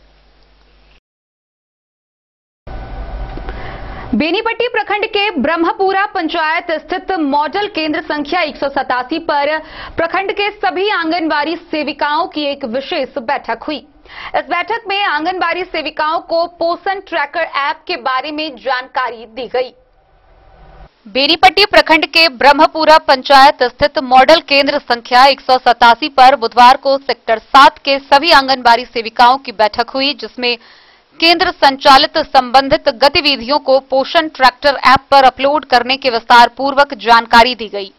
बेनीपट्टी प्रखंड के ब्रह्मपुरा पंचायत स्थित मॉडल केंद्र संख्या 187 पर प्रखंड के सभी आंगनबाड़ी सेविकाओं की एक विशेष बैठक हुई। इस बैठक में आंगनबाड़ी सेविकाओं को पोषण ट्रैकर ऐप के बारे में जानकारी दी गई। बेनीपट्टी प्रखंड के ब्रह्मपुरा पंचायत स्थित मॉडल केंद्र संख्या 187 पर बुधवार को सेक्टर 7 के सभी आंगनबाड़ी सेविकाओं की बैठक हुई, जिसमें केंद्र संचालित संबंधित गतिविधियों को पोषण ट्रैकर ऐप पर अपलोड करने के विस्तार पूर्वक जानकारी दी गई।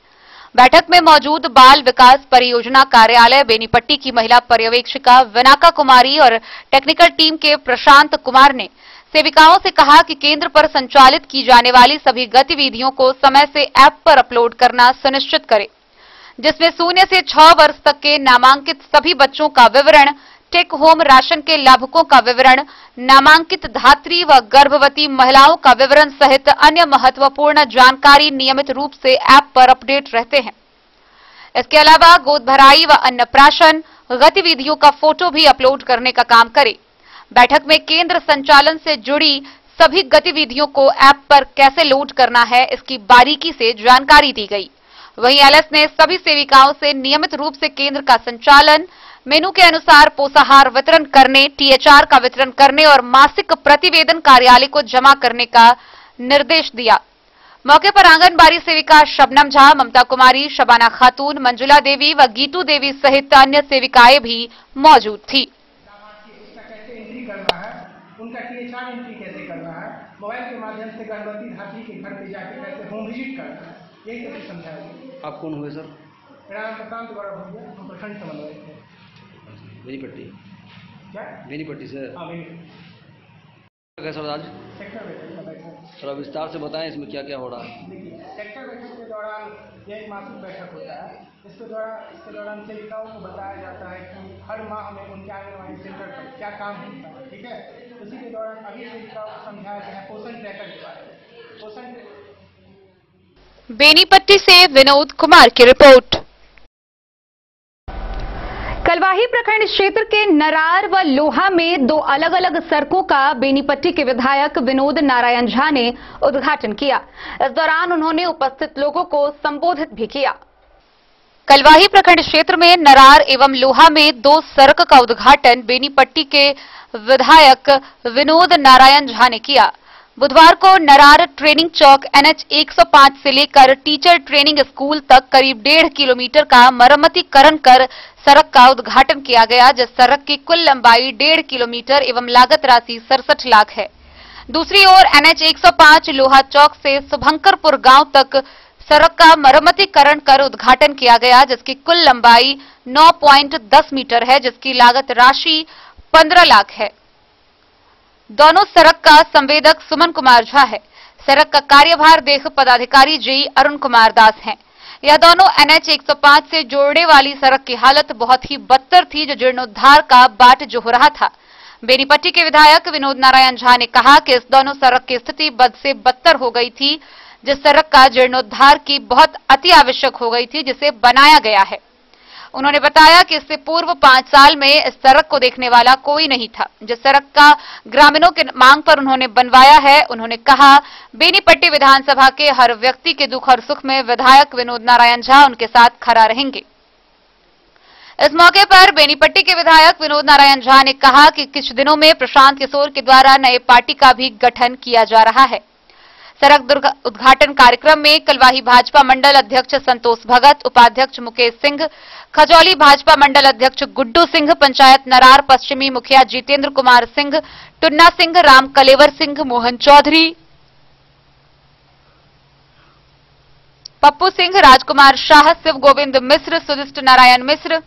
बैठक में मौजूद बाल विकास परियोजना कार्यालय बेनीपट्टी की महिला पर्यवेक्षिका विनाका कुमारी और टेक्निकल टीम के प्रशांत कुमार ने सेविकाओं से कहा कि केंद्र पर संचालित की जाने वाली सभी गतिविधियों को समय से ऐप पर अपलोड करना सुनिश्चित करें, जिसमें 0 से 6 वर्ष तक के नामांकित सभी बच्चों का विवरण, टेक होम राशन के लाभुकों का विवरण, नामांकित धात्री व गर्भवती महिलाओं का विवरण सहित अन्य महत्वपूर्ण जानकारी नियमित रूप से ऐप पर अपडेट रहते हैं। इसके अलावा गोद भराई व अन्नप्राशन गतिविधियों का फोटो भी अपलोड करने का काम करें। बैठक में केंद्र संचालन से जुड़ी सभी गतिविधियों को ऐप पर कैसे लोड करना है, इसकी बारीकी से जानकारी दी गई। वहीं एलएस ने सभी सेविकाओं से नियमित रूप से केंद्र का संचालन, मेनू के अनुसार पोषाहार वितरण करने, टीएचआर का वितरण करने और मासिक प्रतिवेदन कार्यालय को जमा करने का निर्देश दिया। मौके पर आंगनबाड़ी सेविका शबनम झा, ममता कुमारी, शबाना खातून, मंजुला देवी व गीतू देवी सहित अन्य सेविकाएं भी मौजूद थी। उनका टीएचआर एंट्री कैसे करना है, मोबाइल के माध्यम से गर्भवती धात्री के घर पे जाके कैसे होम विजिट करना है, यही सब समझाया। आप कौन हुए सर? मेरा नाम प्रशांत गौरव भैया, हम प्रखंड समन्वय थे। बेनीपट्टी? क्या बेनीपट्टी से? हाँ बेनीपट्टी। सर आज सेक्टर बैठक का बैठक थोड़ा विस्तार से बताएं इसमें क्या क्या हो रहा है। देखिए, सेक्टर बैठक के दौरान यह एक मासिक बैठक होता है। इसके दौरान सेविकाओं को बताया जाता है कि हर माह हमें उनके आंगनबाड़ी सेंटर पर क्या काम होता है, ठीक है। उसी के दौरान अभी सेविकाओं को समझाया गया है पोषण ट्रैकर के बारे में। पोषण बेनीपट्टी से विनोद कुमार की रिपोर्ट। कलवाही प्रखंड क्षेत्र के नरार व लोहा में 2 अलग अलग सड़कों का बेनीपट्टी के विधायक विनोद नारायण झा ने उद्घाटन किया। इस दौरान उन्होंने उपस्थित लोगों को संबोधित भी किया। कलवाही प्रखंड क्षेत्र में नरार एवं लोहा में 2 सड़क का उद्घाटन बेनीपट्टी के विधायक विनोद नारायण झा ने किया। बुधवार को नरार ट्रेनिंग चौक NH 105 से लेकर टीचर ट्रेनिंग स्कूल तक करीब 1.5 किलोमीटर का मरम्मतीकरण कर सड़क का उद्घाटन किया गया, जिस सड़क की कुल लंबाई 1.5 किलोमीटर एवं लागत राशि 67 लाख है। दूसरी ओर NH 105 लोहा चौक से शुभंकरपुर गांव तक सड़क का मरम्मतीकरण कर उद्घाटन किया गया, जिसकी कुल लंबाई 9.10 मीटर है, जिसकी लागत राशि 15 लाख है। दोनों सड़क का संवेदक सुमन कुमार झा है। सड़क का कार्यभार देख पदाधिकारी जी अरुण कुमार दास हैं। यह दोनों NH 105 से जोड़ने वाली सड़क की हालत बहुत ही बदतर थी, जो जीर्णोद्धार का बाट जो हो रहा था। बेनीपट्टी के विधायक विनोद नारायण झा ने कहा कि इस दोनों सड़क की स्थिति बद से बदतर हो गई थी, जिस सड़क का जीर्णोद्धार की बहुत अति आवश्यक हो गई थी, जिसे बनाया गया है। उन्होंने बताया कि इससे पूर्व 5 साल में इस सड़क को देखने वाला कोई नहीं था, जिस सड़क का ग्रामीणों के मांग पर उन्होंने बनवाया है। उन्होंने कहा, बेनीपट्टी विधानसभा के हर व्यक्ति के दुख और सुख में विधायक विनोद नारायण झा उनके साथ खड़ा रहेंगे। इस मौके पर बेनीपट्टी के विधायक विनोद नारायण झा ने कहा कि कुछ दिनों में प्रशांत किशोर के द्वारा नए पार्टी का भी गठन किया जा रहा है। सड़क उद्घाटन कार्यक्रम में कलवाही भाजपा मंडल अध्यक्ष संतोष भगत, उपाध्यक्ष मुकेश सिंह, खजौली भाजपा मंडल अध्यक्ष गुड्डू सिंह, पंचायत नरार पश्चिमी मुखिया जितेंद्र कुमार सिंह, टुन्ना सिंह, राम कलेवर सिंह, मोहन चौधरी, पप्पू सिंह, राजकुमार शाह, शिव गोविंद मिश्र, सुदिष्ट नारायण मिश्र,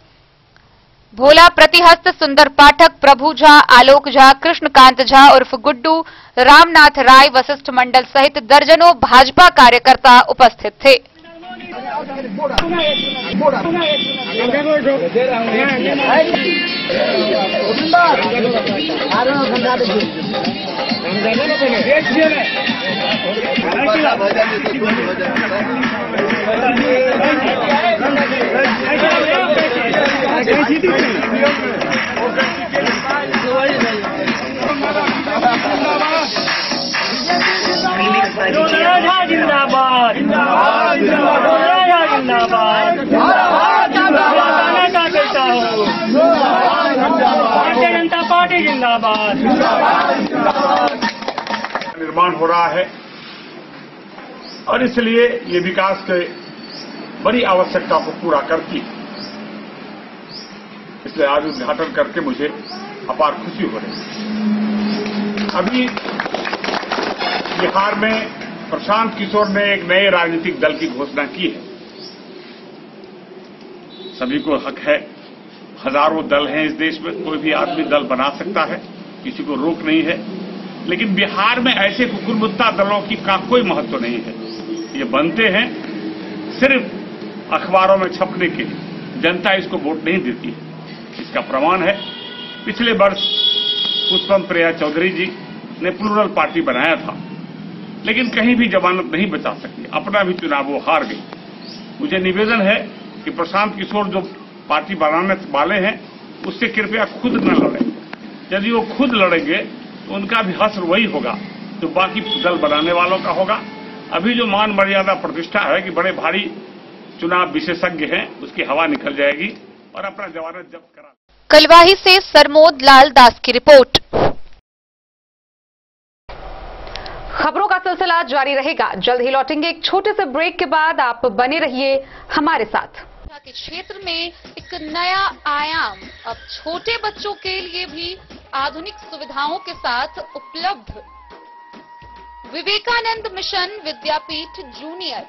भोला प्रतिहस्त, सुंदर पाठक, प्रभु झा, आलोक झा, कृष्णकांत झा उर्फ गुड्डू, रामनाथ राय, वशिष्ठ मंडल सहित दर्जनों भाजपा कार्यकर्ता उपस्थित थे। जिंदाबाद, भारतीय जनता पार्टी जिंदाबाद। निर्माण हो रहा है और इसलिए ये विकास के बड़ी आवश्यकता को पूरा करती है। इसलिए आज उद्घाटन करके मुझे अपार खुशी हो रही है। अभी बिहार में प्रशांत किशोर ने एक नए राजनीतिक दल की घोषणा की है। सभी को हक है, हजारों दल हैं इस देश में, कोई भी आदमी दल बना सकता है, किसी को रोक नहीं है। लेकिन बिहार में ऐसे कुकुरमुत्ता दलों की का कोई महत्व नहीं है। ये बनते हैं सिर्फ अखबारों में छपने के लिए, जनता इसको वोट नहीं देती है। इसका प्रमाण है पिछले वर्ष पुष्पम प्रिया चौधरी जी ने प्लूरल पार्टी बनाया था, लेकिन कहीं भी जमानत नहीं बचा सकी, अपना भी चुनाव वो हार गई। मुझे निवेदन है कि प्रशांत किशोर जो पार्टी बनाने वाले हैं उससे कृपया खुद न लड़ें। यदि वो खुद लड़ेंगे तो उनका भी हश्र वही होगा जो बाकी दल बनाने वालों का होगा। अभी जो मान मर्यादा प्रतिष्ठा है कि बड़े भारी चुनाव विशेषज्ञ हैं, उसकी हवा निकल जाएगी और अपना जमानत जब्त करा। कलवाही से सरमोद लाल दास की रिपोर्ट। खबरों का सिलसिला जारी रहेगा, जल्द ही लौटेंगे एक छोटे से ब्रेक के बाद। आप बने रहिए हमारे साथ। के क्षेत्र में एक नया आयाम अब छोटे बच्चों के लिए भी आधुनिक सुविधाओं के साथ उपलब्ध। विवेकानंद मिशन विद्यापीठ जूनियर,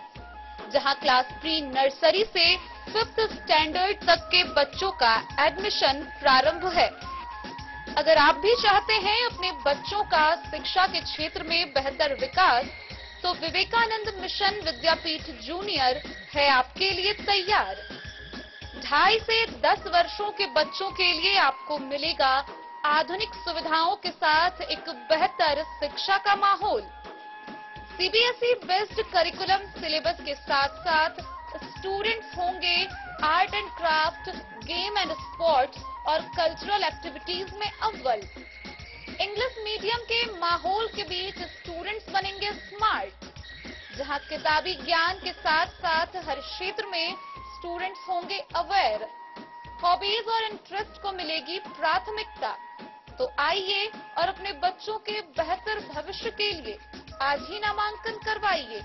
जहां क्लास प्री नर्सरी से 5th स्टैंडर्ड तक के बच्चों का एडमिशन प्रारंभ है। अगर आप भी चाहते हैं अपने बच्चों का शिक्षा के क्षेत्र में बेहतर विकास, तो विवेकानंद मिशन विद्यापीठ जूनियर है आपके लिए तैयार। 2.5 से 10 वर्षों के बच्चों के लिए आपको मिलेगा आधुनिक सुविधाओं के साथ एक बेहतर शिक्षा का माहौल। सीबीएसई बेस्ड करिकुलम सिलेबस के साथ साथ स्टूडेंट्स होंगे art and craft, game and sports और कल्चरल एक्टिविटीज में अव्वल। इंग्लिश मीडियम के माहौल के बीच स्टूडेंट्स बनेंगे स्मार्ट, जहां किताबी ज्ञान के साथ साथ हर क्षेत्र में स्टूडेंट्स होंगे अवेयर। हॉबीज और इंटरेस्ट को मिलेगी प्राथमिकता। तो आइए और अपने बच्चों के बेहतर भविष्य के लिए आज ही नामांकन करवाइए।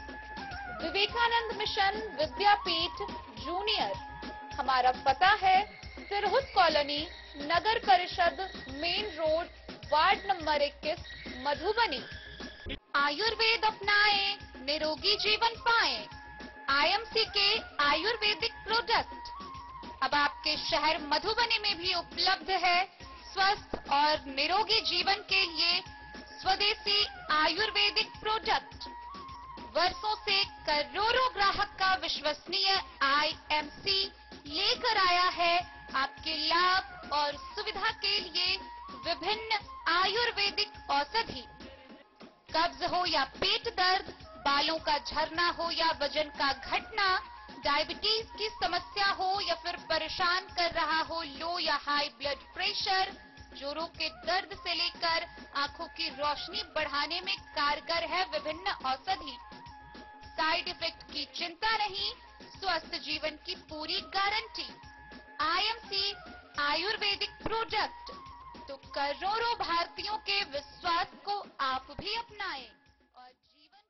विवेकानंद मिशन विद्यापीठ जूनियर, हमारा पता है सिरहुत कॉलोनी, नगर परिषद main road, ward number 21, Madhubani. Ayurveda अपनाएं, निरोगी जीवन पाएं। आईएमसी के आयुर्वेदिक प्रोडक्ट अब आपके शहर मधुबनी में भी उपलब्ध है। स्वस्थ और निरोगी जीवन के लिए स्वदेशी आयुर्वेदिक प्रोडक्ट वर्षों से करोड़ों ग्राहक का विश्वसनीय आईएमसी लेकर आया है आपके लाभ और सुविधा के लिए विभिन्न आयुर्वेदिक औषधि। कब्ज हो या पेट दर्द, बालों का झरना हो या वजन का घटना, डायबिटीज की समस्या हो या फिर परेशान कर रहा हो लो या हाई ब्लड प्रेशर, जोड़ों के दर्द से लेकर आंखों की रोशनी बढ़ाने में कारगर है विभिन्न औषधि। साइड इफेक्ट की चिंता नहीं, स्वस्थ जीवन की पूरी गारंटी। आईएमसी आयुर्वेदिक प्रोडक्ट, तो करोड़ों भारतीयों के विश्वास को आप भी अपनाएं और जीवन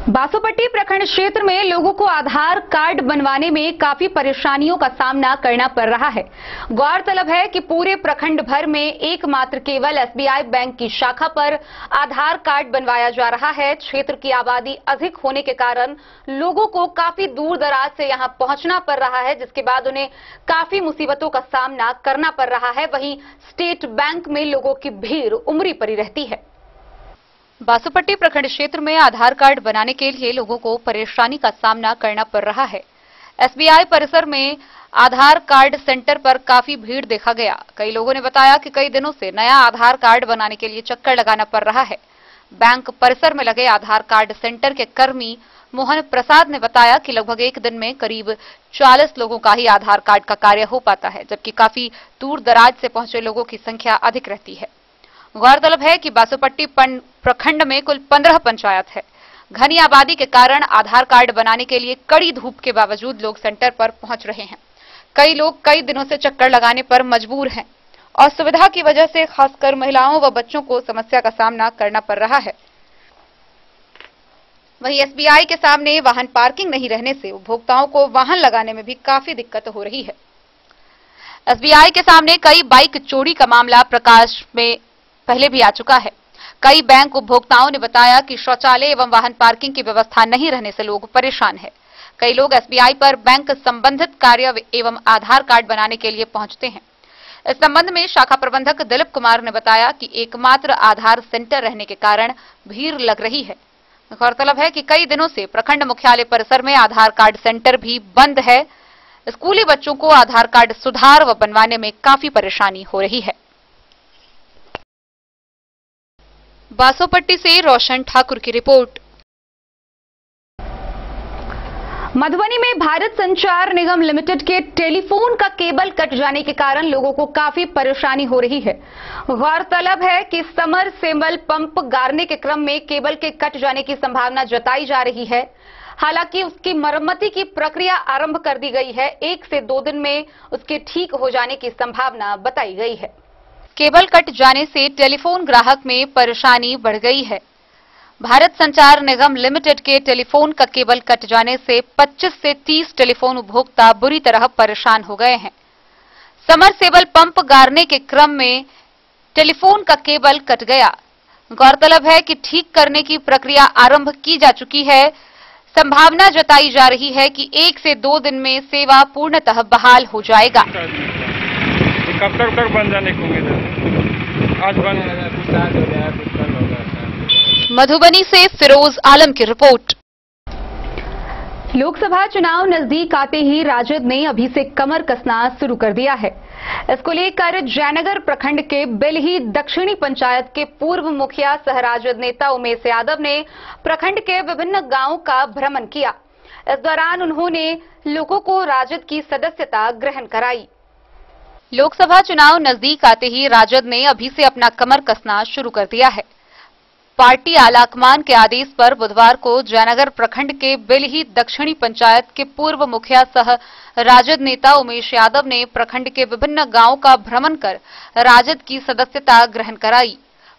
बासोपट्टी प्रखंड क्षेत्र में लोगों को आधार कार्ड बनवाने में काफी परेशानियों का सामना करना पड़ रहा है। गौरतलब है कि पूरे प्रखंड भर में एकमात्र केवल एसबीआई बैंक की शाखा पर आधार कार्ड बनवाया जा रहा है। क्षेत्र की आबादी अधिक होने के कारण लोगों को काफी दूर दराज से यहां पहुंचना पड़ रहा है, जिसके बाद उन्हें काफी मुसीबतों का सामना करना पड़ रहा है। वहीं स्टेट बैंक में लोगों की भीड़ उमड़ी पड़ी रहती है। बासोपट्टी प्रखंड क्षेत्र में आधार कार्ड बनाने के लिए लोगों को परेशानी का सामना करना पड़ रहा है। एसबीआई परिसर में आधार कार्ड सेंटर पर काफी भीड़ देखा गया। कई लोगों ने बताया कि कई दिनों से नया आधार कार्ड बनाने के लिए चक्कर लगाना पड़ रहा है। बैंक परिसर में लगे आधार कार्ड सेंटर के कर्मी मोहन प्रसाद ने बताया कि लगभग एक दिन में करीब 40 लोगों का ही आधार कार्ड का कार्य हो पाता है, जबकि काफी दूर दराज से पहुंचे लोगों की संख्या अधिक रहती है। गौरतलब है कि बासोपट्टी प्रखंड में कुल 15 पंचायत है। घनी आबादी के कारण आधार कार्ड बनाने के लिए कड़ी धूप के बावजूद लोग सेंटर पर पहुंच रहे हैं। कई लोग कई दिनों से चक्कर लगाने पर मजबूर हैं और सुविधा की वजह से खासकर महिलाओं व बच्चों को समस्या का सामना करना पड़ रहा है। वहीं एसबीआई के सामने वाहन पार्किंग नहीं रहने से उपभोक्ताओं को वाहन लगाने में भी काफी दिक्कत हो रही है। एसबीआई के सामने कई बाइक चोरी का मामला प्रकाश में पहले भी आ चुका है। कई बैंक उपभोक्ताओं ने बताया कि शौचालय एवं वाहन पार्किंग की व्यवस्था नहीं रहने से लोग परेशान हैं। कई लोग एसबीआई पर बैंक संबंधित कार्य एवं आधार कार्ड बनाने के लिए पहुंचते हैं। इस संबंध में शाखा प्रबंधक दिलीप कुमार ने बताया कि एकमात्र आधार सेंटर रहने के कारण भीड़ लग रही है। गौरतलब है कि कई दिनों से प्रखंड मुख्यालय परिसर में आधार कार्ड सेंटर भी बंद है। स्कूली बच्चों को आधार कार्ड सुधार व बनवाने में काफी परेशानी हो रही है। बासोपट्टी से रोशन ठाकुर की रिपोर्ट। मधुबनी में भारत संचार निगम लिमिटेड के टेलीफोन का केबल कट जाने के कारण लोगों को काफी परेशानी हो रही है। गौरतलब है कि समरसेबल पंप गाड़ने के क्रम में केबल के कट जाने की संभावना जताई जा रही है। हालांकि उसकी मरम्मती की प्रक्रिया आरंभ कर दी गई है। 1 से 2 दिन में उसके ठीक हो जाने की संभावना बताई गई है। केबल कट जाने से टेलीफोन ग्राहक में परेशानी बढ़ गई है। भारत संचार निगम लिमिटेड के टेलीफोन का केबल कट जाने से 25 से 30 टेलीफोन उपभोक्ता बुरी तरह परेशान हो गए हैं। समरसेबल पंप गाड़ने के क्रम में टेलीफोन का केबल कट गया। गौरतलब है कि ठीक करने की प्रक्रिया आरंभ की जा चुकी है। संभावना जताई जा रही है कि 1 से 2 दिन में सेवा पूर्णतः बहाल हो जाएगा। कब तक बन जाने की उम्मीद है? आज बंद हो जाएगा, कुछ कल होगा। मधुबनी से फिरोज आलम की रिपोर्ट। लोकसभा चुनाव नजदीक आते ही राजद ने अभी से कमर कसना शुरू कर दिया है। इसको लेकर जयनगर प्रखंड के बेलही दक्षिणी पंचायत के पूर्व मुखिया सह राजद नेता उमेश यादव ने प्रखंड के विभिन्न गांवों का भ्रमण किया। इस दौरान उन्होंने लोगों को राजद की सदस्यता ग्रहण कराई। लोकसभा चुनाव नजदीक आते ही राजद ने अभी से अपना कमर कसना शुरू कर दिया है। पार्टी आलाकमान के आदेश पर बुधवार को जयनगर प्रखंड के बेलही दक्षिणी पंचायत के पूर्व मुखिया सह राजद नेता उमेश यादव ने प्रखंड के विभिन्न गांवों का भ्रमण कर राजद की सदस्यता ग्रहण कराई।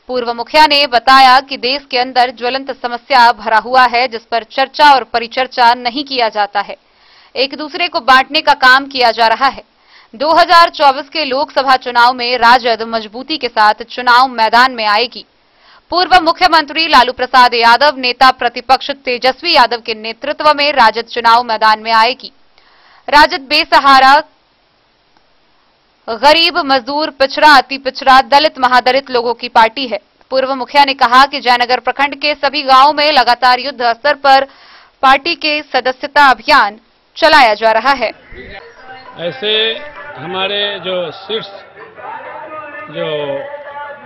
पूर्व मुखिया ने बताया कि देश के अंदर ज्वलंत समस्या भरा हुआ है, जिस पर चर्चा और परिचर्चा नहीं किया जाता है। एक दूसरे को बांटने का काम किया जा रहा है। 2024 के लोकसभा चुनाव में राजद मजबूती के साथ चुनाव मैदान में आएगी। पूर्व मुख्यमंत्री लालू प्रसाद यादव, नेता प्रतिपक्ष तेजस्वी यादव के नेतृत्व में राजद चुनाव मैदान में आएगी। राजद बेसहारा, गरीब, मजदूर, पिछड़ा, अति पिछड़ा, दलित, महादलित लोगों की पार्टी है। पूर्व मुखिया ने कहा कि जयनगर प्रखंड के सभी गांवों में लगातार युद्ध स्तर पर पार्टी के सदस्यता अभियान चलाया जा रहा है। ऐसे हमारे जो शीर्ष जो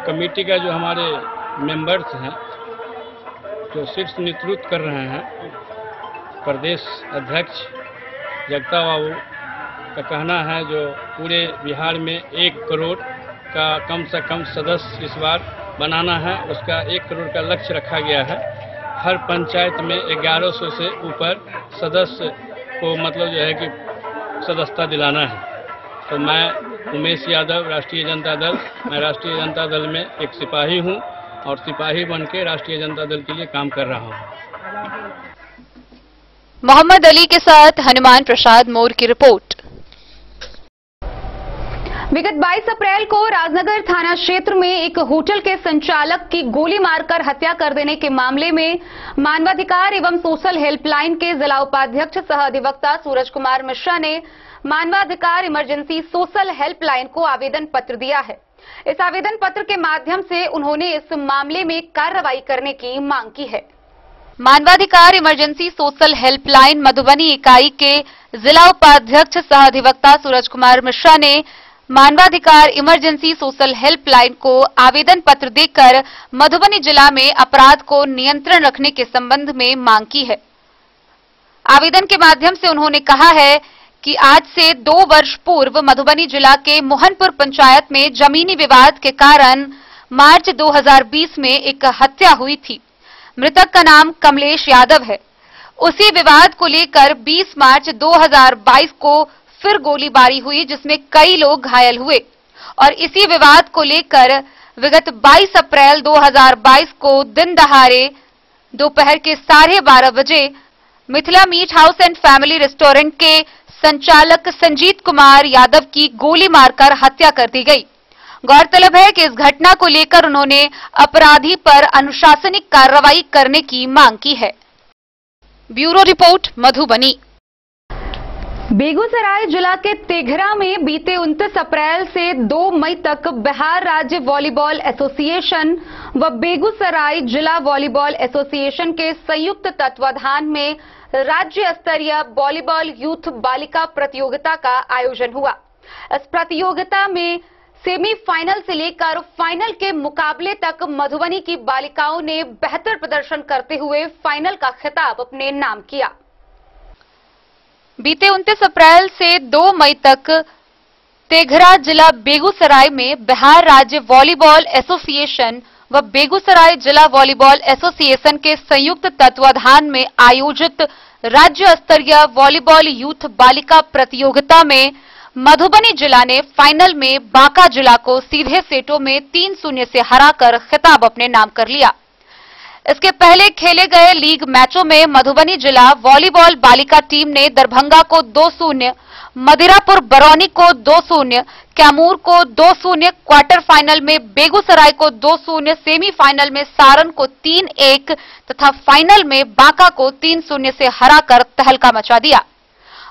कमेटी का जो हमारे मेंबर्स हैं, जो शीर्ष नेतृत्व कर रहे हैं, प्रदेश अध्यक्ष जगता बाबू का कहना है जो पूरे बिहार में 1 करोड़ का कम से कम सदस्य इस बार बनाना है। उसका 1 करोड़ का लक्ष्य रखा गया है। हर पंचायत में 1100 से ऊपर सदस्य को मतलब जो है कि सदस्यता दिलाना है। तो मैं उमेश यादव, राष्ट्रीय जनता दल, मैं राष्ट्रीय जनता दल में एक सिपाही हूं और सिपाही बनके राष्ट्रीय जनता दल के लिए काम कर रहा हूं। मोहम्मद अली के साथ हनुमान प्रसाद मोर की रिपोर्ट। विगत 22 अप्रैल को राजनगर थाना क्षेत्र में एक होटल के संचालक की गोली मारकर हत्या कर देने के मामले में मानवाधिकार एवं सोशल हेल्पलाइन के जिला उपाध्यक्ष सह अधिवक्ता सूरज कुमार मिश्रा ने मानवाधिकार इमरजेंसी सोशल हेल्पलाइन को आवेदन पत्र दिया है। इस आवेदन पत्र के माध्यम से उन्होंने इस मामले में कार्रवाई करने की मांग की है। मानवाधिकार इमरजेंसी सोशल हेल्पलाइन मधुबनी इकाई के जिला उपाध्यक्ष सह अधिवक्ता सूरज कुमार मिश्रा ने मानवाधिकार इमरजेंसी सोशल हेल्पलाइन को आवेदन पत्र देकर मधुबनी जिला में अपराध को नियंत्रण रखने के संबंध में मांग की है। आवेदन के माध्यम से उन्होंने कहा है कि आज से 2 वर्ष पूर्व मधुबनी जिला के मोहनपुर पंचायत में जमीनी विवाद के कारण मार्च 2020 में एक हत्या हुई थी। मृतक का नाम कमलेश यादव है। उसी विवाद को लेकर 20 मार्च 2022 को फिर गोलीबारी हुई जिसमें कई लोग घायल हुए और इसी विवाद को लेकर विगत 22 अप्रैल 2022 को दिन दहाड़े दोपहर के 12:30 बजे Mithila meat house and family restaurant के संचालक संजीत कुमार यादव की गोली मारकर हत्या कर दी गई। गौरतलब है कि इस घटना को लेकर उन्होंने अपराधी पर अनुशासनिक कार्रवाई करने की मांग की है। Bureau report Madhubani. बेगूसराय जिला के तेघरा में बीते 29 अप्रैल से 2 मई तक बिहार राज्य वॉलीबॉल एसोसिएशन व बेगूसराय जिला वॉलीबॉल एसोसिएशन के संयुक्त तत्वाधान में राज्य स्तरीय वॉलीबॉल यूथ बालिका प्रतियोगिता का आयोजन हुआ। इस प्रतियोगिता में सेमीफाइनल से लेकर फाइनल के मुकाबले तक मधुबनी की बालिकाओं ने बेहतर प्रदर्शन करते हुए फाइनल का खिताब अपने नाम किया। बीते 29 अप्रैल से 2 मई तक तेघरा जिला बेगूसराय में बिहार राज्य वॉलीबॉल एसोसिएशन व बेगूसराय जिला वॉलीबॉल एसोसिएशन के संयुक्त तत्वाधान में आयोजित राज्य स्तरीय वॉलीबॉल यूथ बालिका प्रतियोगिता में मधुबनी जिला ने फाइनल में बांका जिला को सीधे सेटों में 3-0 से हराकर खिताब अपने नाम कर लिया। इसके पहले खेले गए लीग मैचों में मधुबनी जिला वॉलीबॉल बालिका टीम ने दरभंगा को 2-0, मदिरापुर बरौनी को 2-0, कैमूर को 2-0, क्वार्टर फाइनल में बेगूसराय को 2-0, सेमीफाइनल में सारण को 3-1 तथा फाइनल में बांका को 3-0 से हराकर तहलका मचा दिया।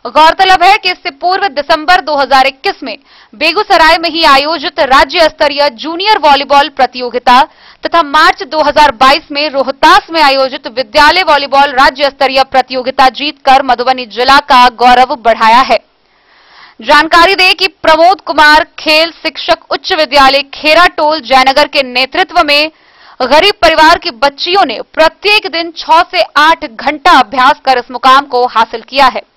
गौरतलब है कि इससे पूर्व दिसंबर 2021 में बेगूसराय में ही आयोजित राज्य स्तरीय जूनियर वॉलीबॉल प्रतियोगिता तथा मार्च 2022 में रोहतास में आयोजित विद्यालय वॉलीबॉल राज्य स्तरीय प्रतियोगिता जीतकर मधुबनी जिला का गौरव बढ़ाया है। जानकारी दें कि प्रमोद कुमार खेल शिक्षक उच्च विद्यालय खेराटोल जयनगर के नेतृत्व में गरीब परिवार की बच्चियों ने प्रत्येक दिन 6 से 8 घंटा अभ्यास कर इस मुकाम को हासिल किया है।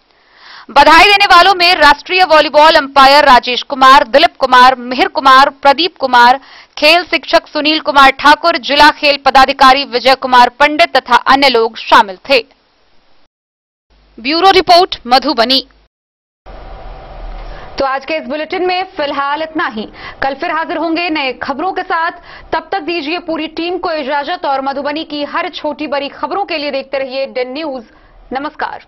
बधाई देने वालों में राष्ट्रीय वॉलीबॉल अंपायर राजेश कुमार, दिलीप कुमार, मिहिर कुमार, प्रदीप कुमार, खेल शिक्षक सुनील कुमार ठाकुर, जिला खेल पदाधिकारी विजय कुमार पंडित तथा अन्य लोग शामिल थे। Bureau report Madhubani. तो आज के इस बुलेटिन में फिलहाल इतना ही। कल फिर हाजिर होंगे नए खबरों के साथ। तब तक दीजिए पूरी टीम को इजाजत और मधुबनी की हर छोटी बड़ी खबरों के लिए देखते रहिए डेन न्यूज। नमस्कार।